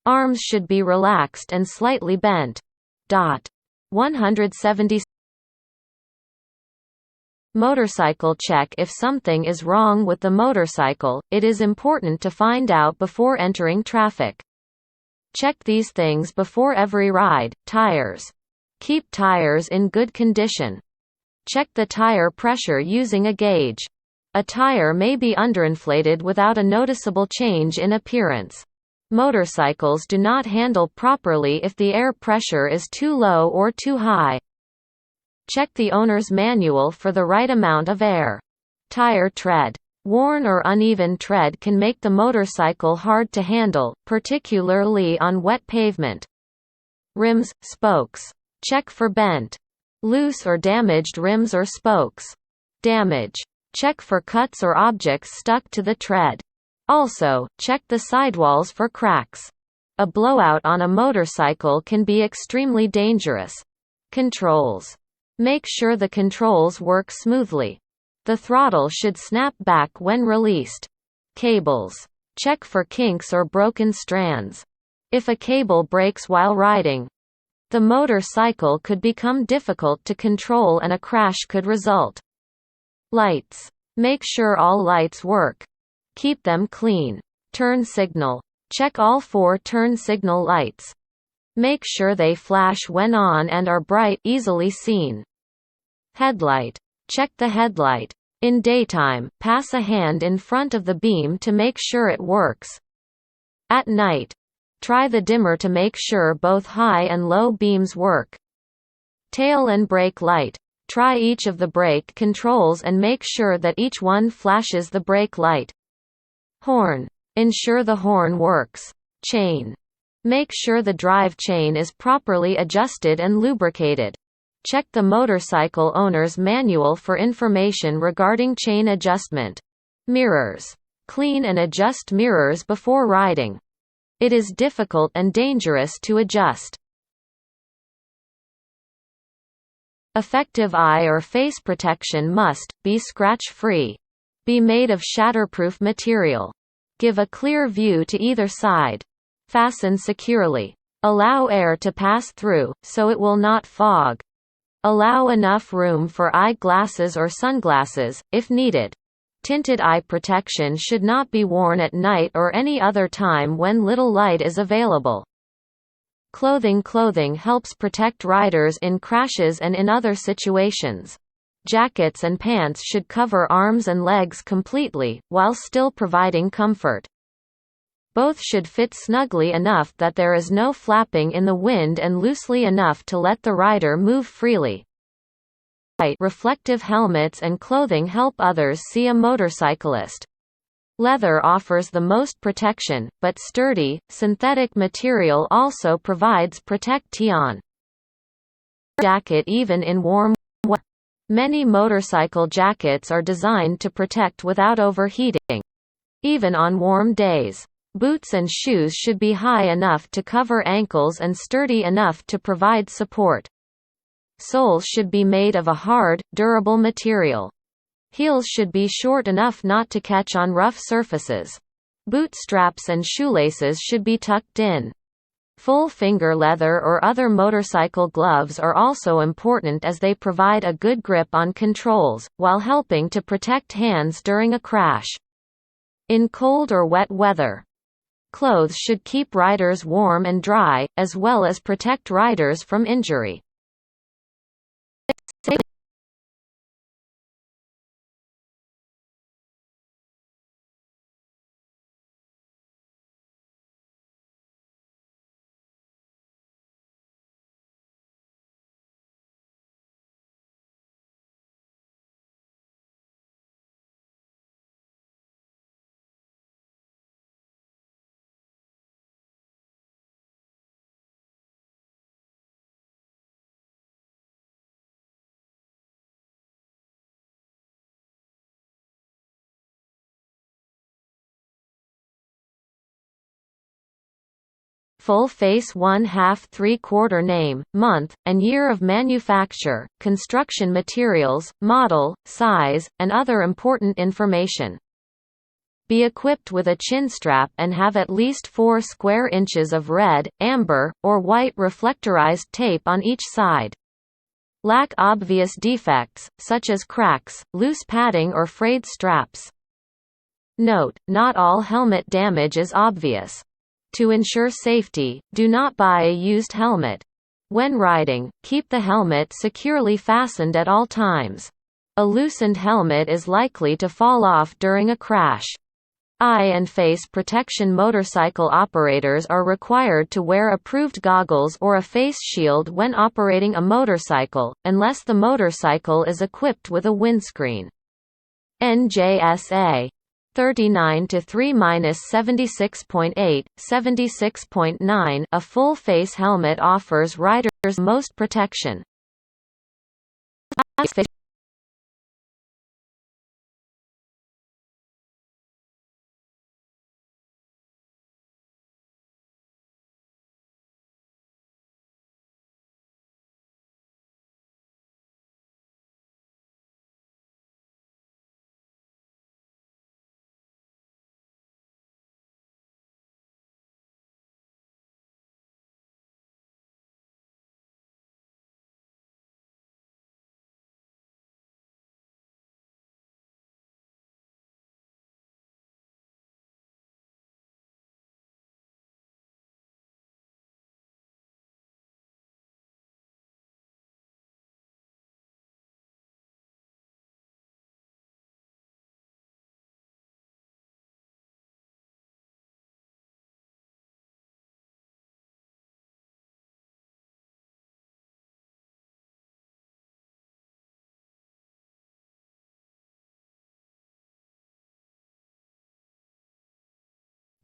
Arms should be relaxed and slightly bent. 170. Motorcycle check. If something is wrong with the motorcycle, it is important to find out before entering traffic. Check these things before every ride. Tires. Keep tires in good condition. Check the tire pressure using a gauge. A tire may be underinflated without a noticeable change in appearance. Motorcycles do not handle properly if the air pressure is too low or too high. Check the owner's manual for the right amount of air. Tire tread. Worn or uneven tread can make the motorcycle hard to handle, particularly on wet pavement. Rims, spokes. Check for bent, loose or damaged rims or spokes. Damage. Check for cuts or objects stuck to the tread. Also, check the sidewalls for cracks. A blowout on a motorcycle can be extremely dangerous. Controls. Make sure the controls work smoothly. The throttle should snap back when released. Cables. Check for kinks or broken strands. If a cable breaks while riding, the motorcycle could become difficult to control and a crash could result. Lights. Make sure all lights work. Keep them clean. Turn signal. Check all 4 turn signal lights. Make sure they flash when on and are bright, easily seen. Headlight. Check the headlight. In daytime, pass a hand in front of the beam to make sure it works. At night, try the dimmer to make sure both high and low beams work. Tail and brake light. Try each of the brake controls and make sure that each one flashes the brake light. Horn. Ensure the horn works. Chain. Make sure the drive chain is properly adjusted and lubricated. Check the motorcycle owner's manual for information regarding chain adjustment. Mirrors. Clean and adjust mirrors before riding. It is difficult and dangerous to adjust. Effective eye or face protection must be scratch-free. Be made of shatterproof material. Give a clear view to either side. Fasten securely. Allow air to pass through, so it will not fog. Allow enough room for eye glasses or sunglasses, if needed. Tinted eye protection should not be worn at night or any other time when little light is available. Clothing helps protect riders in crashes and in other situations. Jackets and pants should cover arms and legs completely, while still providing comfort. Both should fit snugly enough that there is no flapping in the wind and loosely enough to let the rider move freely. Reflective helmets and clothing help others see a motorcyclist. Leather offers the most protection, but sturdy, synthetic material also provides protection. Jacket even in warm weather. Many motorcycle jackets are designed to protect without overheating, even on warm days. Boots and shoes should be high enough to cover ankles and sturdy enough to provide support. Soles should be made of a hard, durable material. Heels should be short enough not to catch on rough surfaces. Boot straps and shoelaces should be tucked in. Full finger leather or other motorcycle gloves are also important as they provide a good grip on controls, while helping to protect hands during a crash. In cold or wet weather, clothes should keep riders warm and dry, as well as protect riders from injury. Full face 1/2 3/4 name, month, and year of manufacture, construction materials, model, size, and other important information. Be equipped with a chin strap and have at least 4 square inches of red, amber, or white reflectorized tape on each side. Lack obvious defects, such as cracks, loose padding or frayed straps. Note, not all helmet damage is obvious. To ensure safety, do not buy a used helmet. When riding, keep the helmet securely fastened at all times. A loosened helmet is likely to fall off during a crash. Eye and face protection. Motorcycle operators are required to wear approved goggles or a face shield when operating a motorcycle, unless the motorcycle is equipped with a windscreen. NJSA 39-3-76.8, 76.9. A full face helmet offers riders most protection.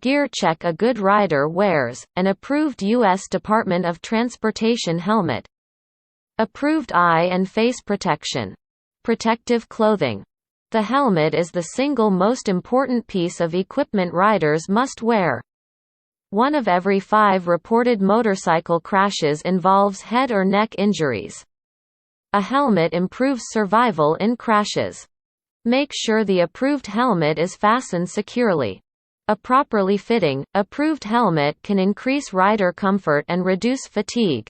Gear check a good rider wears, an approved U.S. Department of Transportation helmet. Approved eye and face protection. Protective clothing. The helmet is the single most important piece of equipment riders must wear. 1 of every 5 reported motorcycle crashes involves head or neck injuries. A helmet improves survival in crashes. Make sure the approved helmet is fastened securely. A properly fitting, approved helmet can increase rider comfort and reduce fatigue.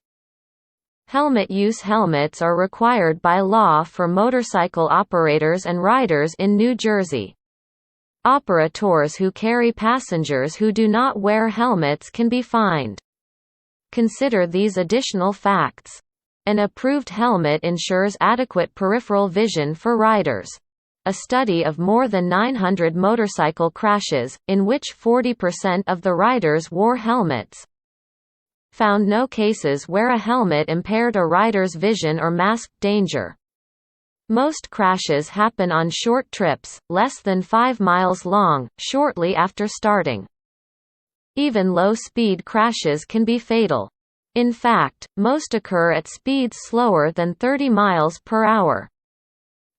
Helmet use. Helmets are required by law for motorcycle operators and riders in New Jersey. Operators who carry passengers who do not wear helmets can be fined. Consider these additional facts. An approved helmet ensures adequate peripheral vision for riders. A study of more than 900 motorcycle crashes, in which 40% of the riders wore helmets, found no cases where a helmet impaired a rider's vision or masked danger. Most crashes happen on short trips, less than 5 miles long, shortly after starting. Even low-speed crashes can be fatal. In fact, most occur at speeds slower than 30 miles per hour.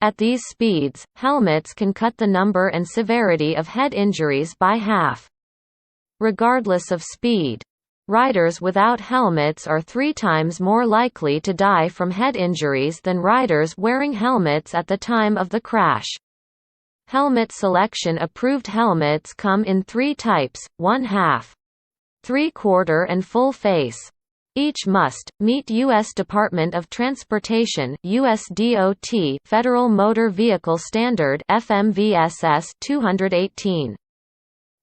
At these speeds, helmets can cut the number and severity of head injuries by half. Regardless of speed, riders without helmets are 3 times more likely to die from head injuries than riders wearing helmets at the time of the crash. Helmet selection. Approved helmets come in 3 types: 1/2, 3/4 and full face. Each must meet U.S. Department of Transportation (USDOT) Federal Motor Vehicle Standard FMVSS 218.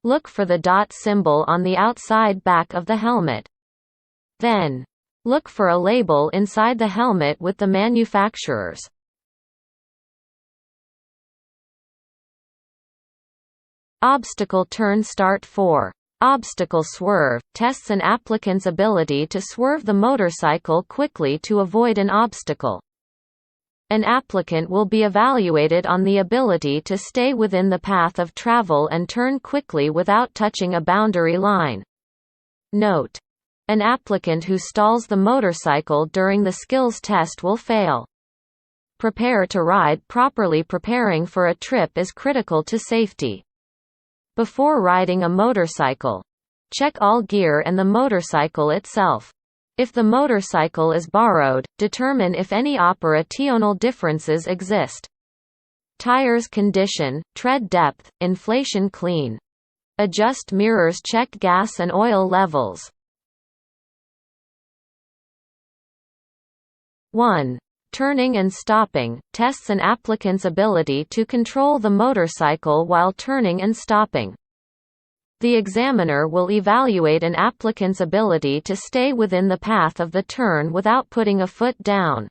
Look for the dot symbol on the outside back of the helmet. Then, look for a label inside the helmet with the manufacturer's obstacle turn start. 4. Obstacle swerve tests an applicant's ability to swerve the motorcycle quickly to avoid an obstacle. An applicant will be evaluated on the ability to stay within the path of travel and turn quickly without touching a boundary line. Note: an applicant who stalls the motorcycle during the skills test will fail. Prepare to ride properly. Preparing for a trip is critical to safety. Before riding a motorcycle, check all gear and the motorcycle itself. If the motorcycle is borrowed, determine if any operational differences exist. Tires condition, tread depth, inflation clean. Adjust mirrors. Check gas and oil levels. 1. Turning and stopping tests an applicant's ability to control the motorcycle while turning and stopping. The examiner will evaluate an applicant's ability to stay within the path of the turn without putting a foot down,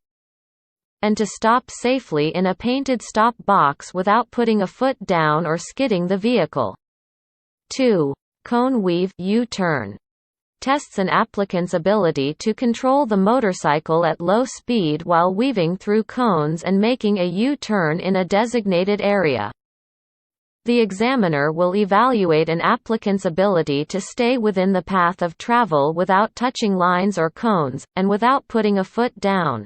and to stop safely in a painted stop box without putting a foot down or skidding the vehicle. 2. Cone weave U-turn tests an applicant's ability to control the motorcycle at low speed while weaving through cones and making a U-turn in a designated area. The examiner will evaluate an applicant's ability to stay within the path of travel without touching lines or cones, and without putting a foot down.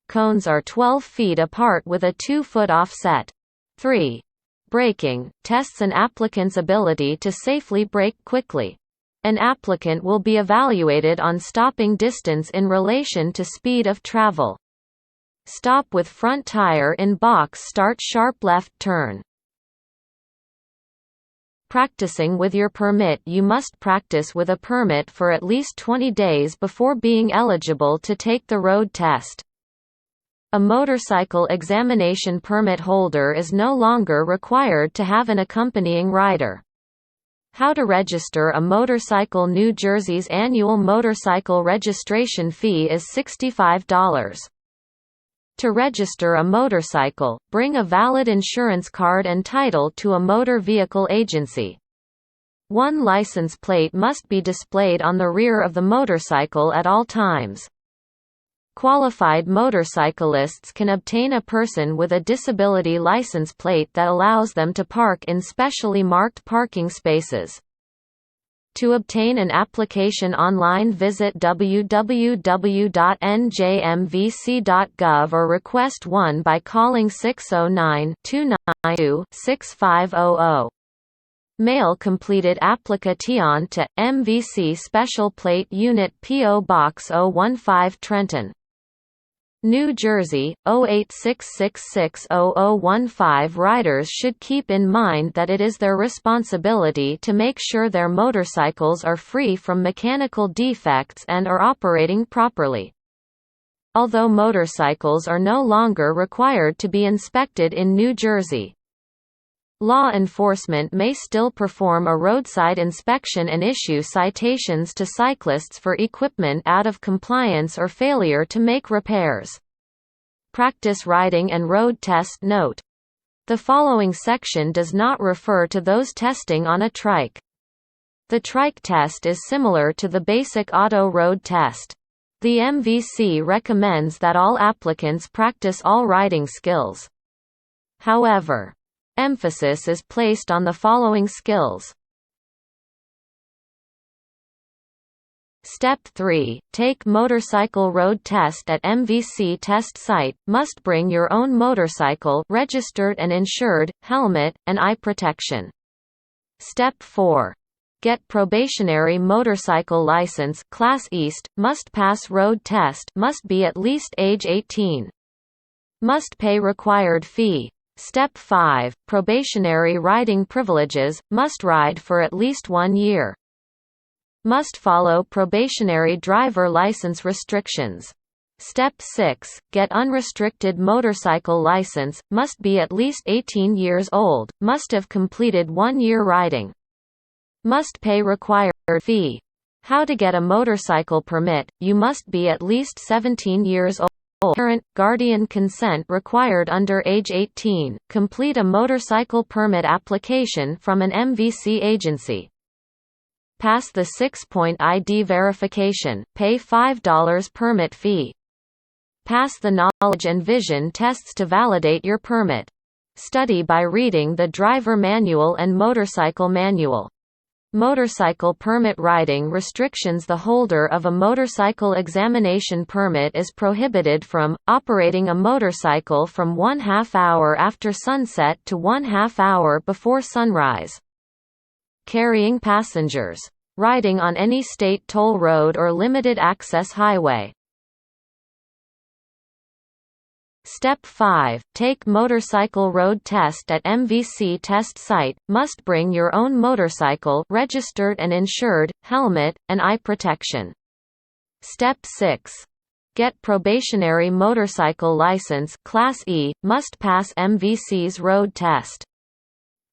Cones are 12 feet apart with a 2-foot offset. 3. Braking tests an applicant's ability to safely brake quickly. An applicant will be evaluated on stopping distance in relation to speed of travel. Stop with front tire in box. Start sharp left turn. Practicing with your permit. You must practice with a permit for at least 20 days before being eligible to take the road test. A motorcycle examination permit holder is no longer required to have an accompanying rider. How to register a motorcycle. New Jersey's annual motorcycle registration fee is $65. To register a motorcycle, bring a valid insurance card and title to a motor vehicle agency. One license plate must be displayed on the rear of the motorcycle at all times. Qualified motorcyclists can obtain a person with a disability license plate that allows them to park in specially marked parking spaces. To obtain an application online, visit www.njmvc.gov or request one by calling 609-292-6500. Mail completed application to MVC Special Plate Unit P.O. Box 015 Trenton, New Jersey, 086660015. Riders should keep in mind that it is their responsibility to make sure their motorcycles are free from mechanical defects and are operating properly. Although motorcycles are no longer required to be inspected in New Jersey, law enforcement may still perform a roadside inspection and issue citations to cyclists for equipment out of compliance or failure to make repairs. Practice riding and road test. Note: the following section does not refer to those testing on a trike. The trike test is similar to the basic auto road test. The MVC recommends that all applicants practice all riding skills. However, emphasis is placed on the following skills. Step 3. Take motorcycle road test at MVC test site. Must bring your own motorcycle, registered and insured, helmet, and eye protection. Step 4. Get probationary motorcycle license, Class East. Must pass road test. Must be at least age 18. Must pay required fee. Step 5. Probationary riding privileges. Must ride for at least 1 year. Must follow probationary driver license restrictions. Step 6. Get unrestricted motorcycle license. Must be at least 18 years old. Must have completed 1 year riding. Must pay required fee. How to get a motorcycle permit. You must be at least 17 years old. Parent, guardian consent required under age 18. Complete a motorcycle permit application from an MVC agency. Pass the 6-point ID verification. Pay $5 permit fee. Pass the knowledge and vision tests to validate your permit. Study by reading the driver manual and motorcycle manual. Motorcycle permit riding restrictions. The holder of a motorcycle examination permit is prohibited from operating a motorcycle from 1/2 hour after sunset to 1/2 hour before sunrise. Carrying passengers. Riding on any state toll road or limited access highway. Step 5. Take motorcycle road test at MVC test site. Must bring your own motorcycle, registered and insured, helmet, and eye protection. Step 6. Get probationary motorcycle license, Class E. Must pass MVC's road test.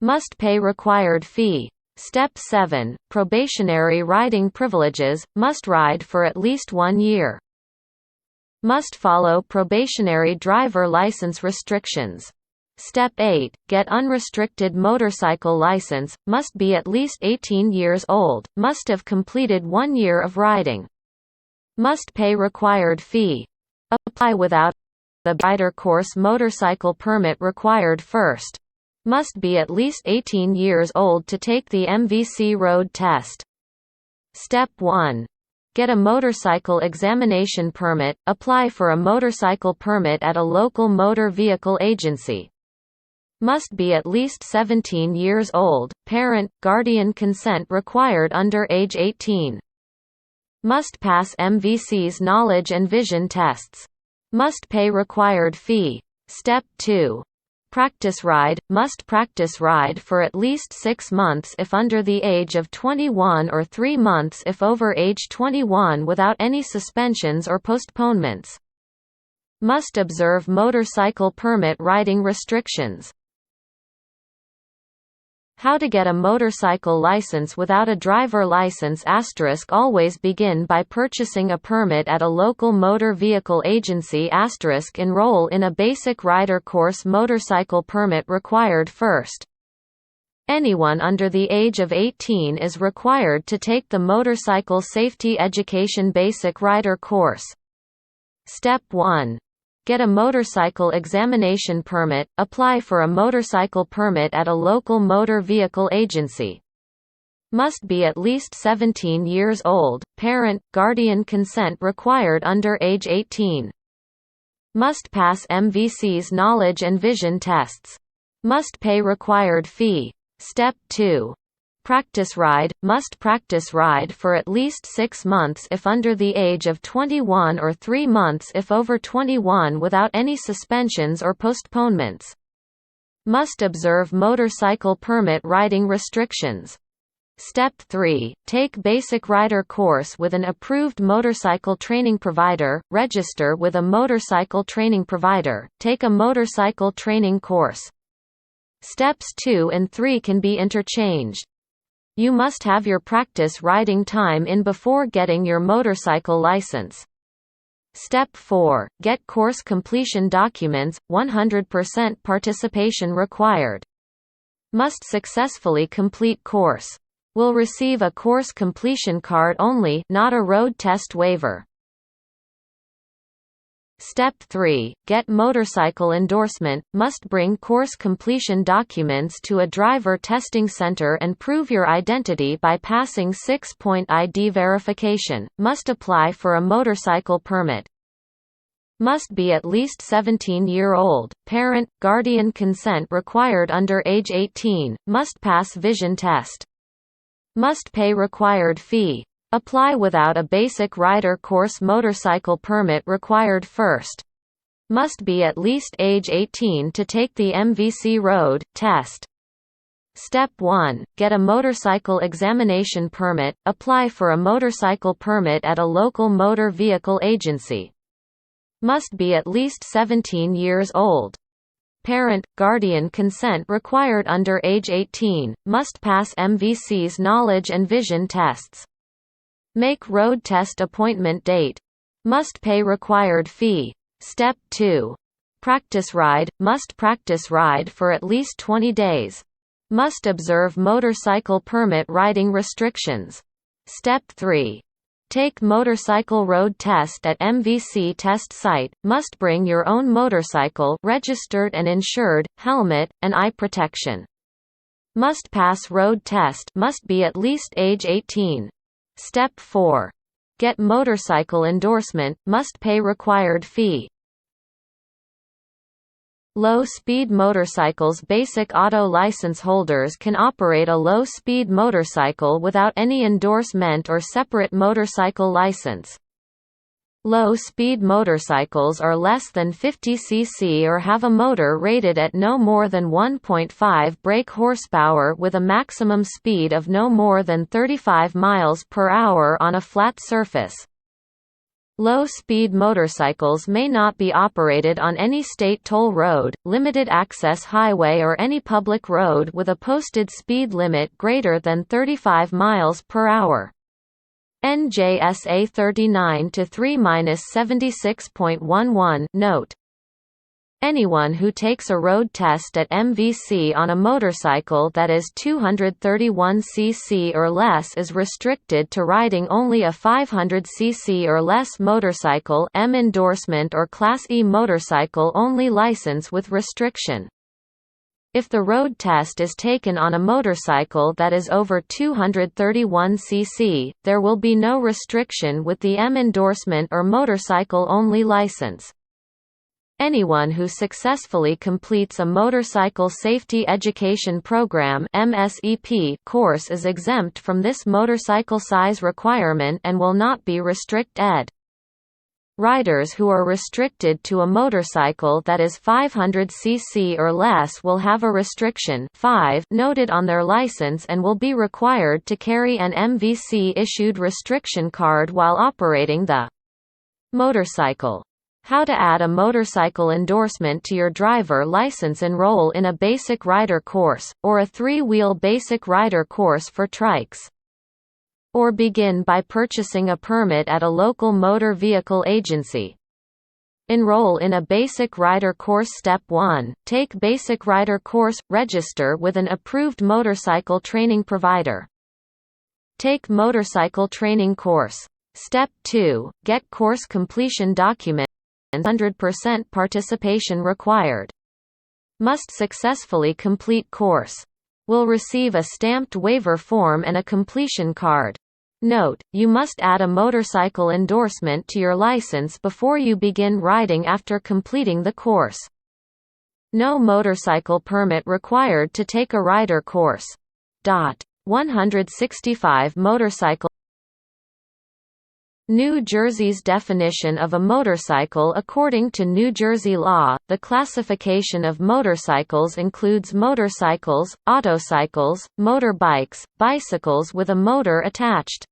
Must pay required fee. Step 7. Probationary riding privileges. Must ride for at least 1 year. Must follow probationary driver license restrictions. Step 8. Get unrestricted motorcycle license. Must be at least 18 years old. Must have completed 1 year of riding. Must pay required fee. Apply without the rider course motorcycle permit required first. Must be at least 18 years old to take the MVC road test. Step 1. Get a motorcycle examination permit. Apply for a motorcycle permit at a local motor vehicle agency. Must be at least 17 years old. Parent, guardian consent required under age 18. Must pass MVC's knowledge and vision tests. Must pay required fee. Step 2. Practice ride. Must practice ride for at least 6 months if under the age of 21 or 3 months if over age 21 without any suspensions or postponements. Must observe motorcycle permit riding restrictions. How to get a motorcycle license without a driver license. Always begin by purchasing a permit at a local motor vehicle agency. Enroll in a basic rider course. Motorcycle permit required first. Anyone under the age of 18 is required to take the Motorcycle Safety Education Basic Rider course. Step 1. Get a motorcycle examination permit. Apply for a motorcycle permit at a local motor vehicle agency. Must be at least 17 years old, parent, guardian consent required under age 18. Must pass MVC's knowledge and vision tests. Must pay required fee. Step 2. Practice ride. Must practice ride for at least 6 months if under the age of 21 or 3 months if over 21 without any suspensions or postponements. Must observe motorcycle permit riding restrictions. Step 3. Take basic rider course with an approved motorcycle training provider, register with a motorcycle training provider, take a motorcycle training course. Steps 2 and 3 can be interchanged. You must have your practice riding time in before getting your motorcycle license. Step 4. Get course completion documents, 100% participation required. Must successfully complete course. Will receive a course completion card only, not a road test waiver. Step 3. Get motorcycle endorsement. Must bring course completion documents to a driver testing center and prove your identity by passing 6-point ID verification. Must apply for a motorcycle permit. Must be at least 17-year-old, parent, guardian consent required under age 18. Must pass vision test. Must pay required fee. Apply without a basic rider course motorcycle permit required first. Must be at least age 18 to take the MVC road test. Step 1. Get a motorcycle examination permit. Apply for a motorcycle permit at a local motor vehicle agency. Must be at least 17 years old. Parent, guardian consent required under age 18, must pass MVC's knowledge and vision tests. Make road test appointment date. Must pay required fee. Step 2. Practice ride. Must practice ride for at least 20 days. Must observe motorcycle permit riding restrictions. Step 3. Take motorcycle road test at MVC test site. Must bring your own motorcycle, registered and insured, helmet, and eye protection. Must pass road test. Must be at least age 18. Step 4. Get motorcycle endorsement. Must pay required fee. Low-speed motorcycles. Basic auto license holders can operate a low-speed motorcycle without any endorsement or separate motorcycle license. Low-speed motorcycles are less than 50 cc or have a motor rated at no more than 1.5 brake horsepower with a maximum speed of no more than 35 miles per hour on a flat surface. Low-speed motorcycles may not be operated on any state toll road, limited access highway or any public road with a posted speed limit greater than 35 miles per hour. NJSA 39-3-76.11 Note. Anyone who takes a road test at MVC on a motorcycle that is 231 cc or less is restricted to riding only a 500 cc or less motorcycle M endorsement or Class E motorcycle only license with restriction. If the road test is taken on a motorcycle that is over 231 cc, there will be no restriction with the M endorsement or motorcycle only license. Anyone who successfully completes a Motorcycle Safety Education Program (MSEP) course is exempt from this motorcycle size requirement and will not be restrict ed. Riders who are restricted to a motorcycle that is 500 cc or less will have a restriction 5 noted on their license and will be required to carry an MVC-issued restriction card while operating the motorcycle. How to add a motorcycle endorsement to your driver license. Enroll in a basic rider course, or a 3-wheel basic rider course for trikes. Or begin by purchasing a permit at a local motor vehicle agency. Enroll in a basic rider course. Step 1. Take basic rider course. Register with an approved motorcycle training provider. Take motorcycle training course. Step 2. Get course completion document. 100% participation required. Must successfully complete course. will receive a stamped waiver form and a completion card. Note: you must add a motorcycle endorsement to your license before you begin riding after completing the course. No motorcycle permit required to take a rider course. 165 Motorcycle. New Jersey's definition of a motorcycle. According to New Jersey law, the classification of motorcycles includes motorcycles, autocycles, motorbikes, bicycles with a motor attached,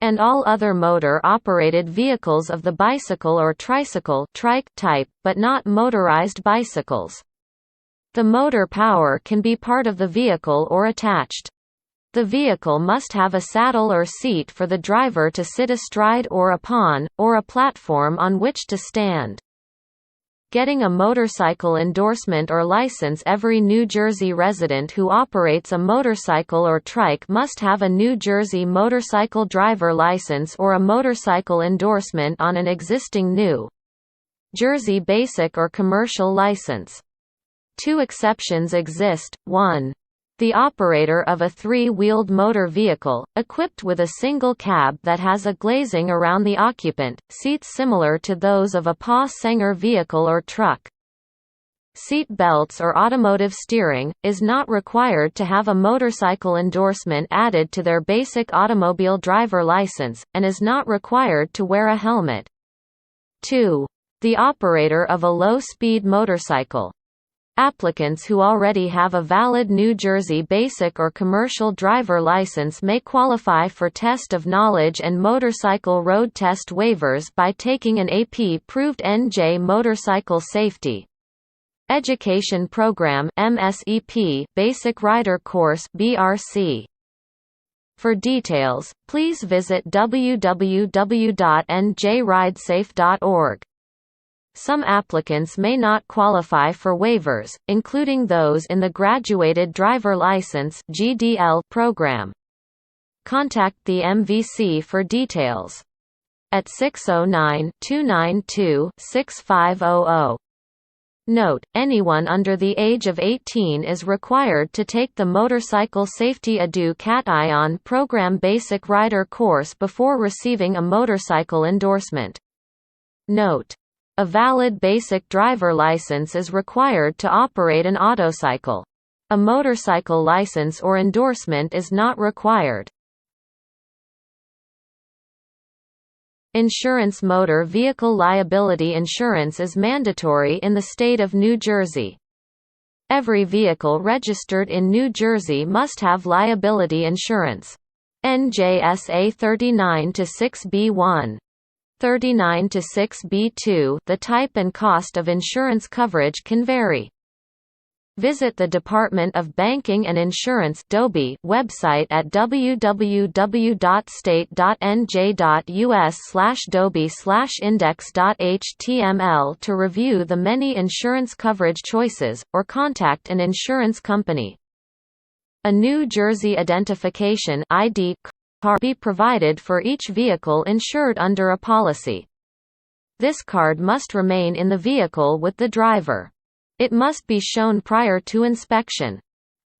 and all other motor-operated vehicles of the bicycle or tricycle trike type, but not motorized bicycles. The motor power can be part of the vehicle or attached. The vehicle must have a saddle or seat for the driver to sit astride or upon, or a platform on which to stand. Getting a motorcycle endorsement or license. Every New Jersey resident who operates a motorcycle or trike must have a New Jersey motorcycle driver license or a motorcycle endorsement on an existing New Jersey basic or commercial license. Two exceptions exist: 1. The operator of a three-wheeled motor vehicle, equipped with a single cab that has a glazing around the occupant, seats similar to those of a passenger vehicle or truck. Seat belts or automotive steering, is not required to have a motorcycle endorsement added to their basic automobile driver license, and is not required to wear a helmet. 2. The operator of a low-speed motorcycle. Applicants who already have a valid New Jersey basic or commercial driver license may qualify for test of knowledge and motorcycle road test waivers by taking an AP-proved NJ Motorcycle Safety Education Program (MSEP) Basic Rider Course (BRC). For details, please visit www.njridesafe.org. Some applicants may not qualify for waivers, including those in the Graduated Driver License (GDL) program. Contact the MVC for details. At 609-292-6500. Note: anyone under the age of 18 is required to take the Motorcycle Safety Edu-Cat-Ion Program Basic Rider course before receiving a motorcycle endorsement. Note: a valid basic driver license is required to operate an autocycle. A motorcycle license or endorsement is not required. Insurance. Motor vehicle liability insurance is mandatory in the state of New Jersey. Every vehicle registered in New Jersey must have liability insurance. NJSA 39-6B1. 39-6B2. The type and cost of insurance coverage can vary. Visit the Department of Banking and Insurance (DOBI) website at www.state.nj.us/dobi/index.html to review the many insurance coverage choices, or contact an insurance company. A New Jersey Identification (ID) card be provided for each vehicle insured under a policy. This card must remain in the vehicle with the driver. It must be shown prior to inspection.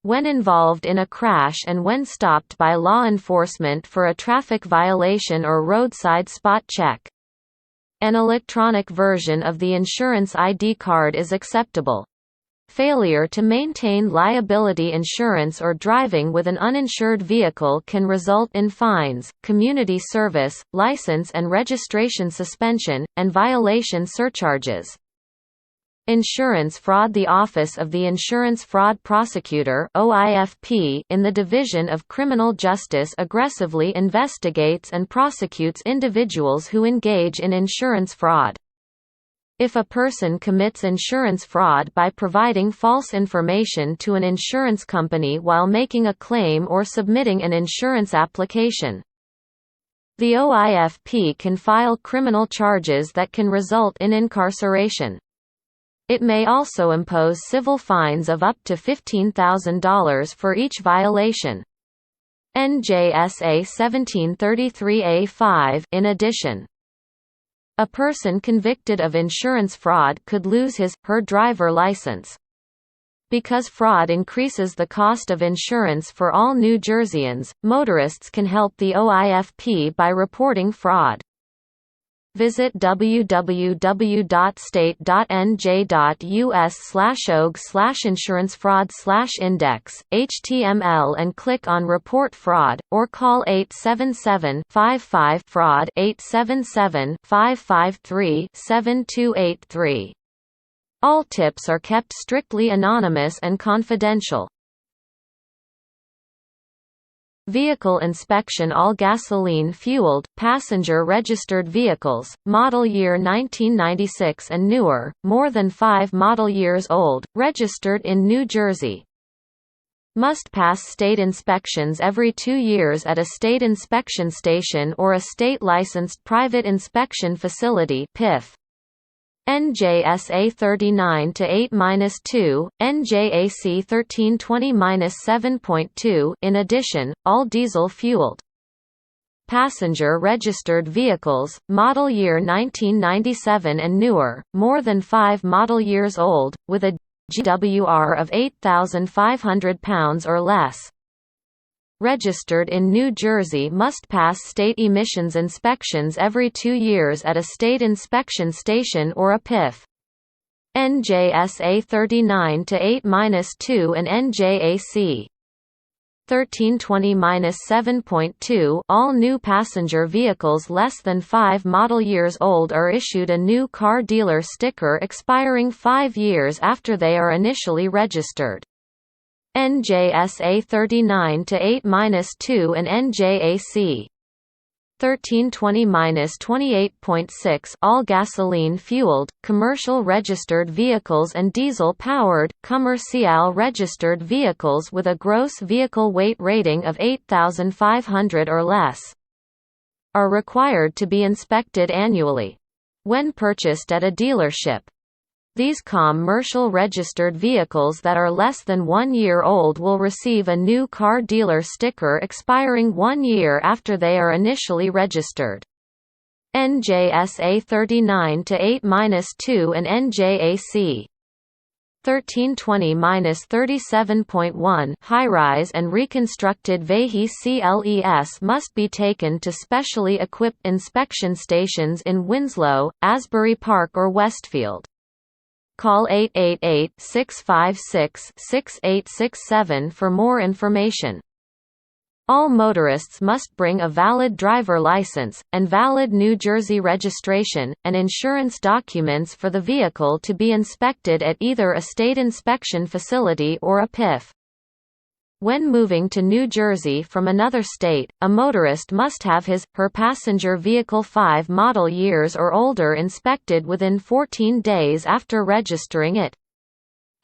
When involved in a crash and when stopped by law enforcement for a traffic violation or roadside spot check. An electronic version of the insurance ID card is acceptable. Failure to maintain liability insurance or driving with an uninsured vehicle can result in fines, community service, license and registration suspension, and violation surcharges. Insurance fraud. The Office of the Insurance Fraud Prosecutor (OIFP) in the Division of Criminal Justice aggressively investigates and prosecutes individuals who engage in insurance fraud. If a person commits insurance fraud by providing false information to an insurance company while making a claim or submitting an insurance application, the OIFP can file criminal charges that can result in incarceration. It may also impose civil fines of up to $15,000 for each violation. NJSA 1733A5. In addition, a person convicted of insurance fraud could lose his/her driver license. Because fraud increases the cost of insurance for all New Jerseyans, motorists can help the OIFP by reporting fraud. Visit www.state.nj.us/org/insurance-fraud/index, HTML and click on Report Fraud, or call 877-55-FRAUD 877-553-7283. All tips are kept strictly anonymous and confidential. Vehicle inspection. All gasoline-fueled, passenger-registered vehicles, model year 1996 and newer, more than 5 model years old, registered in New Jersey, must pass state inspections every 2 years at a state inspection station or a state-licensed private inspection facility (PIF). NJSA 39-8-2, NJAC 1320-7.2. In addition, all diesel-fueled passenger-registered vehicles, model year 1997 and newer, more than 5 model years old, with a GWR of 8,500 pounds or less, registered in New Jersey must pass state emissions inspections every 2 years at a state inspection station or a PIF. NJSA 39-8-2 and NJAC 1320-7.2. All new passenger vehicles less than 5 model years old are issued a new car dealer sticker expiring 5 years after they are initially registered. NJSA 39-8-2 and NJAC 1320-28.6. All gasoline-fueled, commercial-registered vehicles and diesel-powered, commercial-registered vehicles with a gross vehicle weight rating of 8,500 or less are required to be inspected annually when purchased at a dealership. These commercial-registered vehicles that are less than 1 year old will receive a new car dealer sticker expiring 1 year after they are initially registered. NJSA 39-8-2 and NJAC 1320-37.1. High-rise and reconstructed vehicles must be taken to specially equipped inspection stations in Winslow, Asbury Park or Westfield. Call 888-656-6867 for more information. All motorists must bring a valid driver license, and valid New Jersey registration, and insurance documents for the vehicle to be inspected at either a state inspection facility or a PIF. When moving to New Jersey from another state, a motorist must have his/her passenger vehicle 5 model years or older inspected within 14 days after registering it.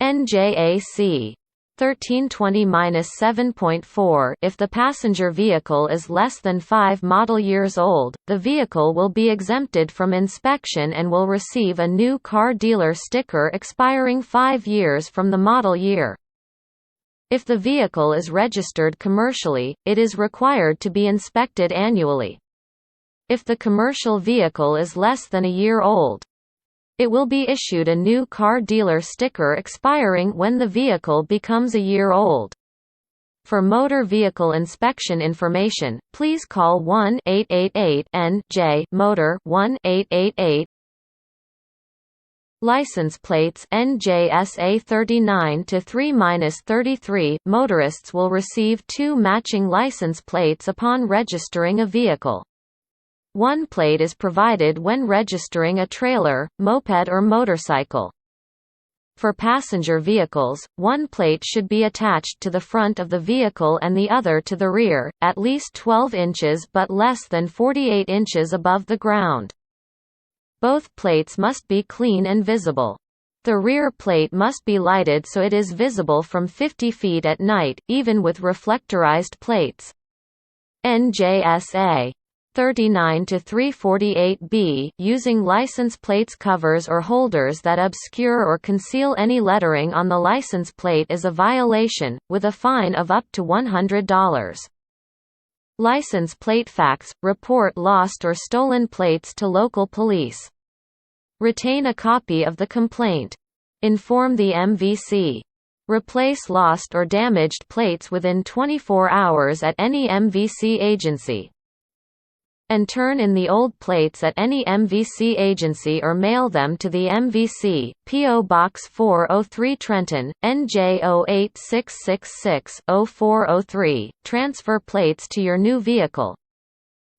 NJAC 1320-7.4. If the passenger vehicle is less than 5 model years old, the vehicle will be exempted from inspection and will receive a new car dealer sticker expiring 5 years from the model year. If the vehicle is registered commercially, it is required to be inspected annually. If the commercial vehicle is less than a year old, it will be issued a new car dealer sticker expiring when the vehicle becomes a year old. For motor vehicle inspection information, please call 1-888-NJ Motor 1-888. License plates. NJSA 39-3-33. Motorists will receive 2 matching license plates upon registering a vehicle. One plate is provided when registering a trailer, moped or motorcycle. For passenger vehicles, one plate should be attached to the front of the vehicle and the other to the rear, at least 12 inches but less than 48 inches above the ground. Both plates must be clean and visible. The rear plate must be lighted so it is visible from 50 feet at night, even with reflectorized plates. NJSA 39-348B. Using license plates covers or holders that obscure or conceal any lettering on the license plate is a violation, with a fine of up to $100. License plate facts. Report lost or stolen plates to local police. Retain a copy of the complaint. Inform the MVC. Replace lost or damaged plates within 24 hours at any MVC agency. And turn in the old plates at any MVC agency or mail them to the MVC, P.O. Box 403 Trenton, NJ 08666-0403. Transfer plates to your new vehicle.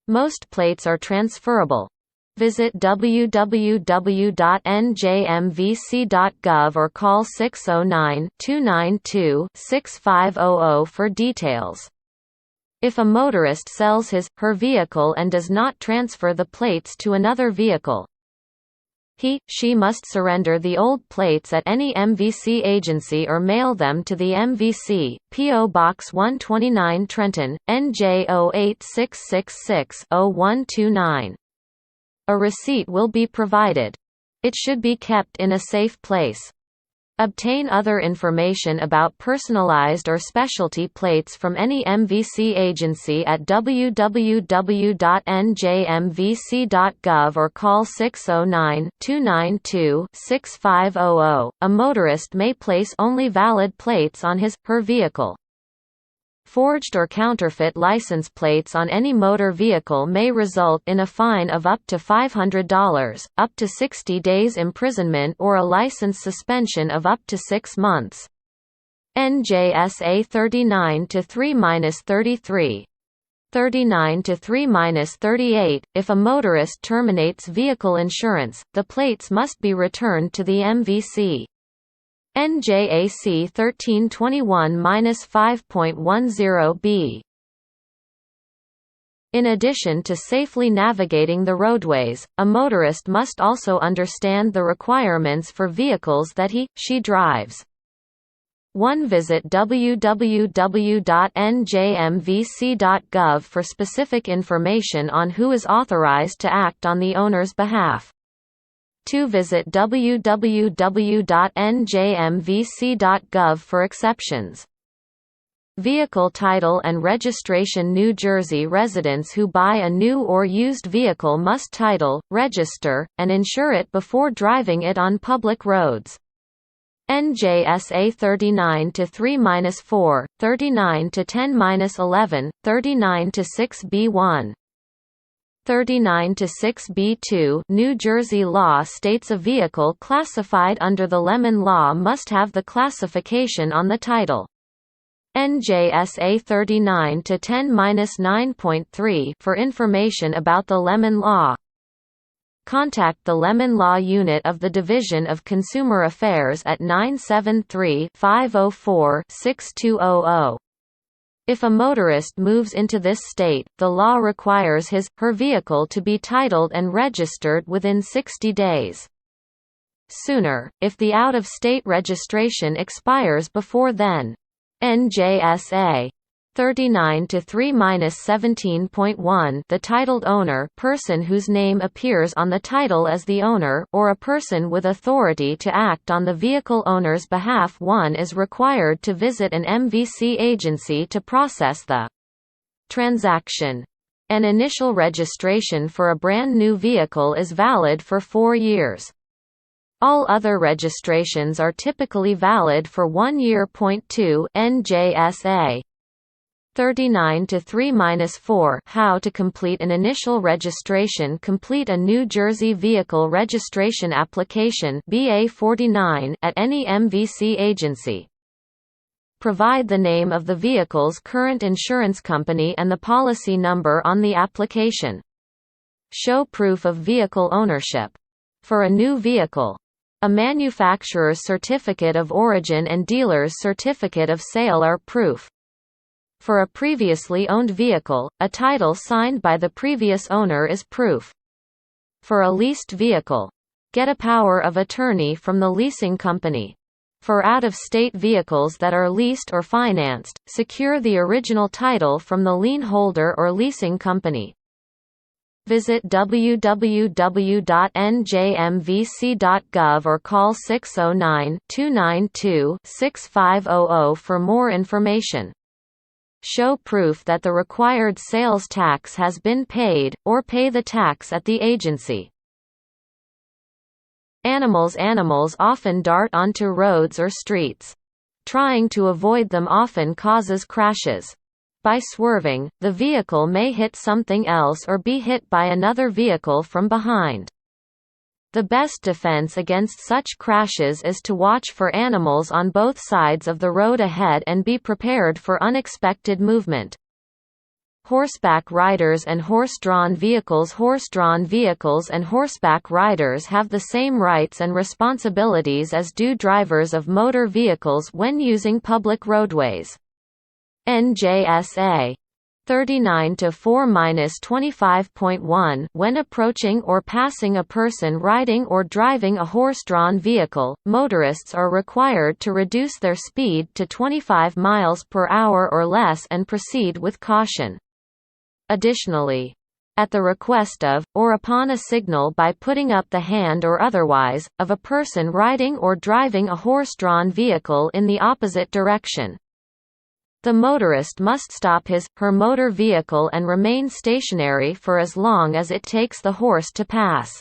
Most plates are transferable. Visit www.njmvc.gov or call 609-292-6500 for details. If a motorist sells his/her vehicle and does not transfer the plates to another vehicle, he/she must surrender the old plates at any MVC agency or mail them to the MVC, P.O. Box 129 Trenton, NJ 08666-0129. A receipt will be provided. It should be kept in a safe place. Obtain other information about personalized or specialty plates from any MVC agency at www.njmvc.gov or call 609-292-6500. A motorist may place only valid plates on his/her vehicle. Forged or counterfeit license plates on any motor vehicle may result in a fine of up to $500, up to 60 days imprisonment or a license suspension of up to 6 months. NJSA 39-3-33. 39-3-38. If a motorist terminates vehicle insurance, the plates must be returned to the MVC. NJAC 1321-5.10b. In addition to safely navigating the roadways, a motorist must also understand the requirements for vehicles that he/she drives. 1. Visit www.njmvc.gov for specific information on who is authorized to act on the owner's behalf. 2. Visit www.njmvc.gov for exceptions. Vehicle title and registration. New Jersey residents who buy a new or used vehicle must title, register, and insure it before driving it on public roads. NJSA 39-3-4, 39-10-11, 39-6B1. 39-6B2. New Jersey law states a vehicle classified under the Lemon Law must have the classification on the title. NJSA 39-10-9.3 for information about the Lemon Law. Contact the Lemon Law Unit of the Division of Consumer Affairs at 973-504-6200. If a motorist moves into this state, the law requires his/her vehicle to be titled and registered within 60 days. Sooner, if the out-of-state registration expires before then. NJSA 39-3-17.1. The titled owner, person whose name appears on the title as the owner, or a person with authority to act on the vehicle owner's behalf. 1 is required to visit an MVC agency to process the transaction. An initial registration for a brand new vehicle is valid for 4 years. All other registrations are typically valid for 1 year. 2. NJSA 39-3-4. How to complete an initial registration. Complete a New Jersey Vehicle Registration Application (BA 49) at any MVC agency. Provide the name of the vehicle's current insurance company and the policy number on the application. Show proof of vehicle ownership. For a new vehicle, a manufacturer's certificate of origin and dealer's certificate of sale are proof. For a previously owned vehicle, a title signed by the previous owner is proof. For a leased vehicle, get a power of attorney from the leasing company. For out-of-state vehicles that are leased or financed, secure the original title from the lien holder or leasing company. Visit www.njmvc.gov or call 609-292-6500 for more information. Show proof that the required sales tax has been paid, or pay the tax at the agency. Animals often dart onto roads or streets. Trying to avoid them often causes crashes. By swerving, the vehicle may hit something else or be hit by another vehicle from behind. The best defense against such crashes is to watch for animals on both sides of the road ahead and be prepared for unexpected movement. Horseback riders and horse-drawn vehicles. Horse-drawn vehicles and horseback riders have the same rights and responsibilities as do drivers of motor vehicles when using public roadways. NJSA 39-4-25.1 When approaching or passing a person riding or driving a horse-drawn vehicle, motorists are required to reduce their speed to 25 miles per hour or less and proceed with caution. Additionally, at the request of, or upon a signal by putting up the hand or otherwise, of a person riding or driving a horse-drawn vehicle in the opposite direction, the motorist must stop his/her motor vehicle and remain stationary for as long as it takes the horse to pass.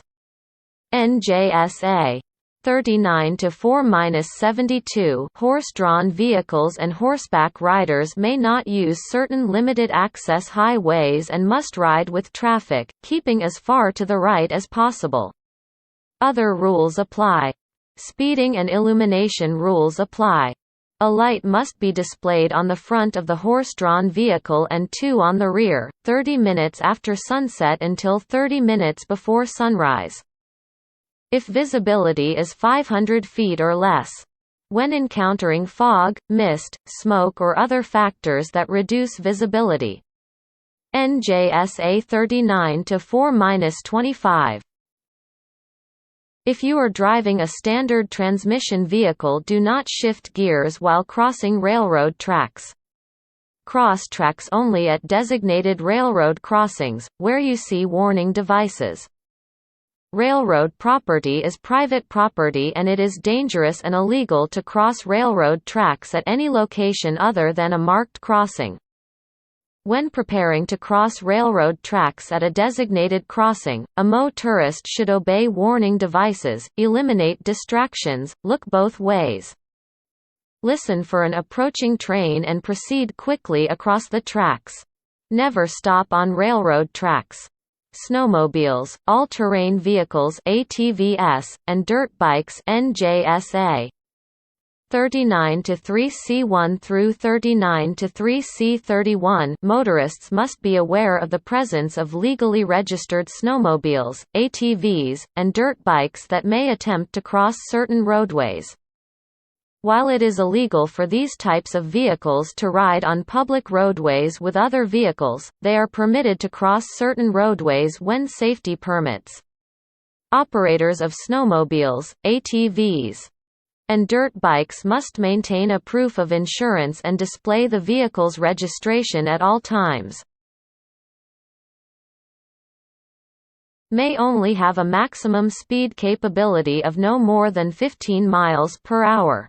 NJSA 39-4-72 Horse-drawn vehicles and horseback riders may not use certain limited-access highways and must ride with traffic, keeping as far to the right as possible. Other rules apply. Speeding and illumination rules apply. A light must be displayed on the front of the horse-drawn vehicle and two on the rear, 30 minutes after sunset until 30 minutes before sunrise. If visibility is 500 feet or less. When encountering fog, mist, smoke or other factors that reduce visibility. NJSA 39-4-25 If you are driving a standard transmission vehicle, do not shift gears while crossing railroad tracks. Cross tracks only at designated railroad crossings, where you see warning devices. Railroad property is private property and it is dangerous and illegal to cross railroad tracks at any location other than a marked crossing. When preparing to cross railroad tracks at a designated crossing, a motorist should obey warning devices, eliminate distractions, look both ways. Listen for an approaching train and proceed quickly across the tracks. Never stop on railroad tracks. Snowmobiles, all-terrain vehicles (ATVs), and dirt bikes (NJSA) 39-3C1 through 39-3C31 Motorists must be aware of the presence of legally registered snowmobiles, ATVs, and dirt bikes that may attempt to cross certain roadways. While it is illegal for these types of vehicles to ride on public roadways with other vehicles, they are permitted to cross certain roadways when safety permits. Operators of snowmobiles, ATVs, and dirt bikes must maintain a proof of insurance and display the vehicle's registration at all times. May only have a maximum speed capability of no more than 15 miles per hour.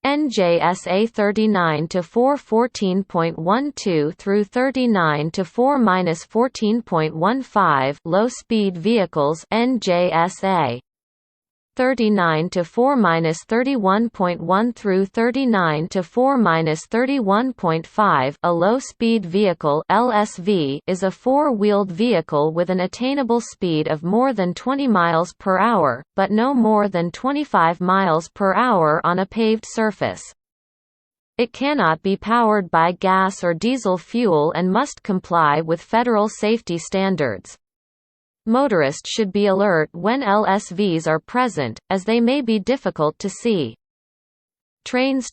NJSA 39-4-14.12 through 39-4-14.15 Low-speed vehicles NJSA 39-4-31.1 through 39-4-31.5 A low-speed vehicle (LSV) is a four-wheeled vehicle with an attainable speed of more than 20 miles per hour, but no more than 25 miles per hour on a paved surface. It cannot be powered by gas or diesel fuel and must comply with federal safety standards. Motorists should be alert when LSVs are present, as they may be difficult to see. Trains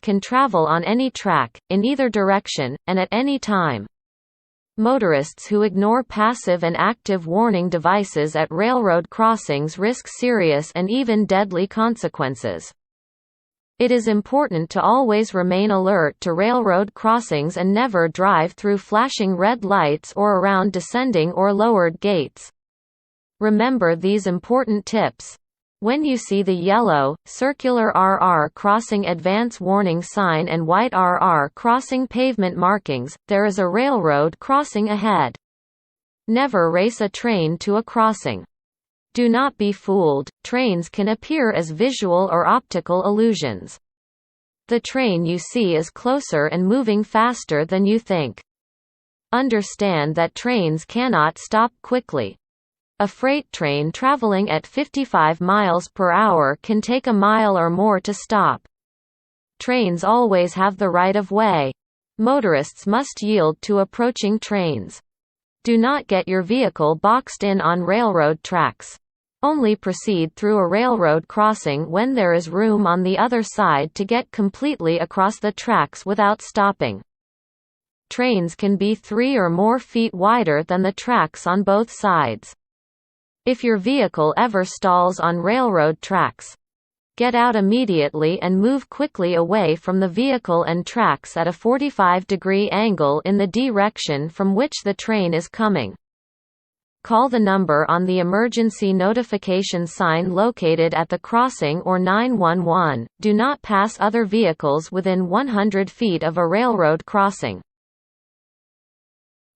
can travel on any track, in either direction, and at any time. Motorists who ignore passive and active warning devices at railroad crossings risk serious and even deadly consequences. It is important to always remain alert to railroad crossings and never drive through flashing red lights or around descending or lowered gates. Remember these important tips. When you see the yellow, circular RR crossing advance warning sign and white RR crossing pavement markings, there is a railroad crossing ahead. Never race a train to a crossing. Do not be fooled, trains can appear as visual or optical illusions. the train you see is closer and moving faster than you think. Understand that trains cannot stop quickly. A freight train traveling at 55 miles per hour can take a mile or more to stop. Trains always have the right of way. Motorists must yield to approaching trains. Do not get your vehicle boxed in on railroad tracks. Only proceed through a railroad crossing when there is room on the other side to get completely across the tracks without stopping. Trains can be 3 or more feet wider than the tracks on both sides. If your vehicle ever stalls on railroad tracks, get out immediately and move quickly away from the vehicle and tracks at a 45-degree angle in the direction from which the train is coming. Call the number on the emergency notification sign located at the crossing or 911. Do not pass other vehicles within 100 feet of a railroad crossing.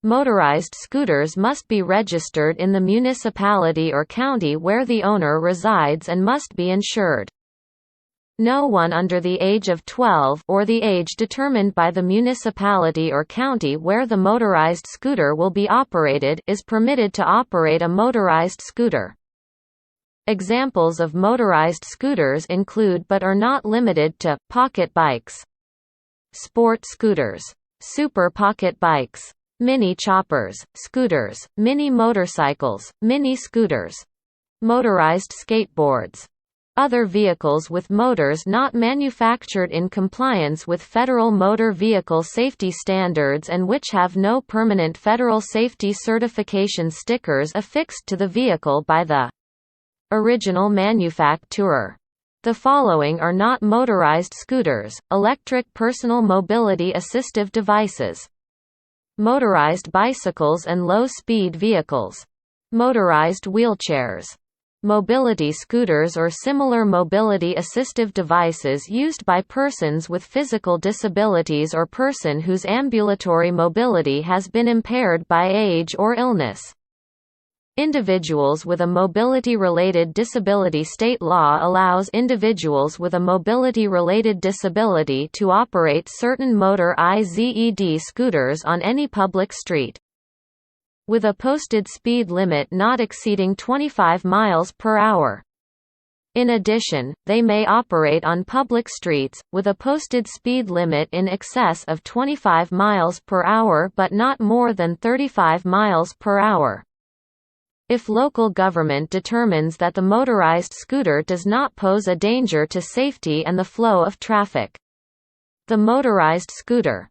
Motorized scooters must be registered in the municipality or county where the owner resides and must be insured. No one under the age of 12 or the age determined by the municipality or county where the motorized scooter will be operated is permitted to operate a motorized scooter. Examples of motorized scooters include but are not limited to pocket bikes, sport scooters, super pocket bikes, mini choppers, scooters, mini motorcycles, mini scooters, motorized skateboards. Other vehicles with motors not manufactured in compliance with federal motor vehicle safety standards and which have no permanent federal safety certification stickers affixed to the vehicle by the original manufacturer. The following are not motorized scooters: electric personal mobility assistive devices, motorized bicycles and low-speed vehicles, motorized wheelchairs, mobility scooters or similar mobility assistive devices used by persons with physical disabilities or person whose ambulatory mobility has been impaired by age or illness. Individuals with a mobility-related disability. State law allows individuals with a mobility-related disability to operate certain motor IZED scooters on any public street, with a posted speed limit not exceeding 25 miles per hour. In addition, they may operate on public streets, with a posted speed limit in excess of 25 miles per hour but not more than 35 miles per hour. If local government determines that the motorized scooter does not pose a danger to safety and the flow of traffic, the motorized scooter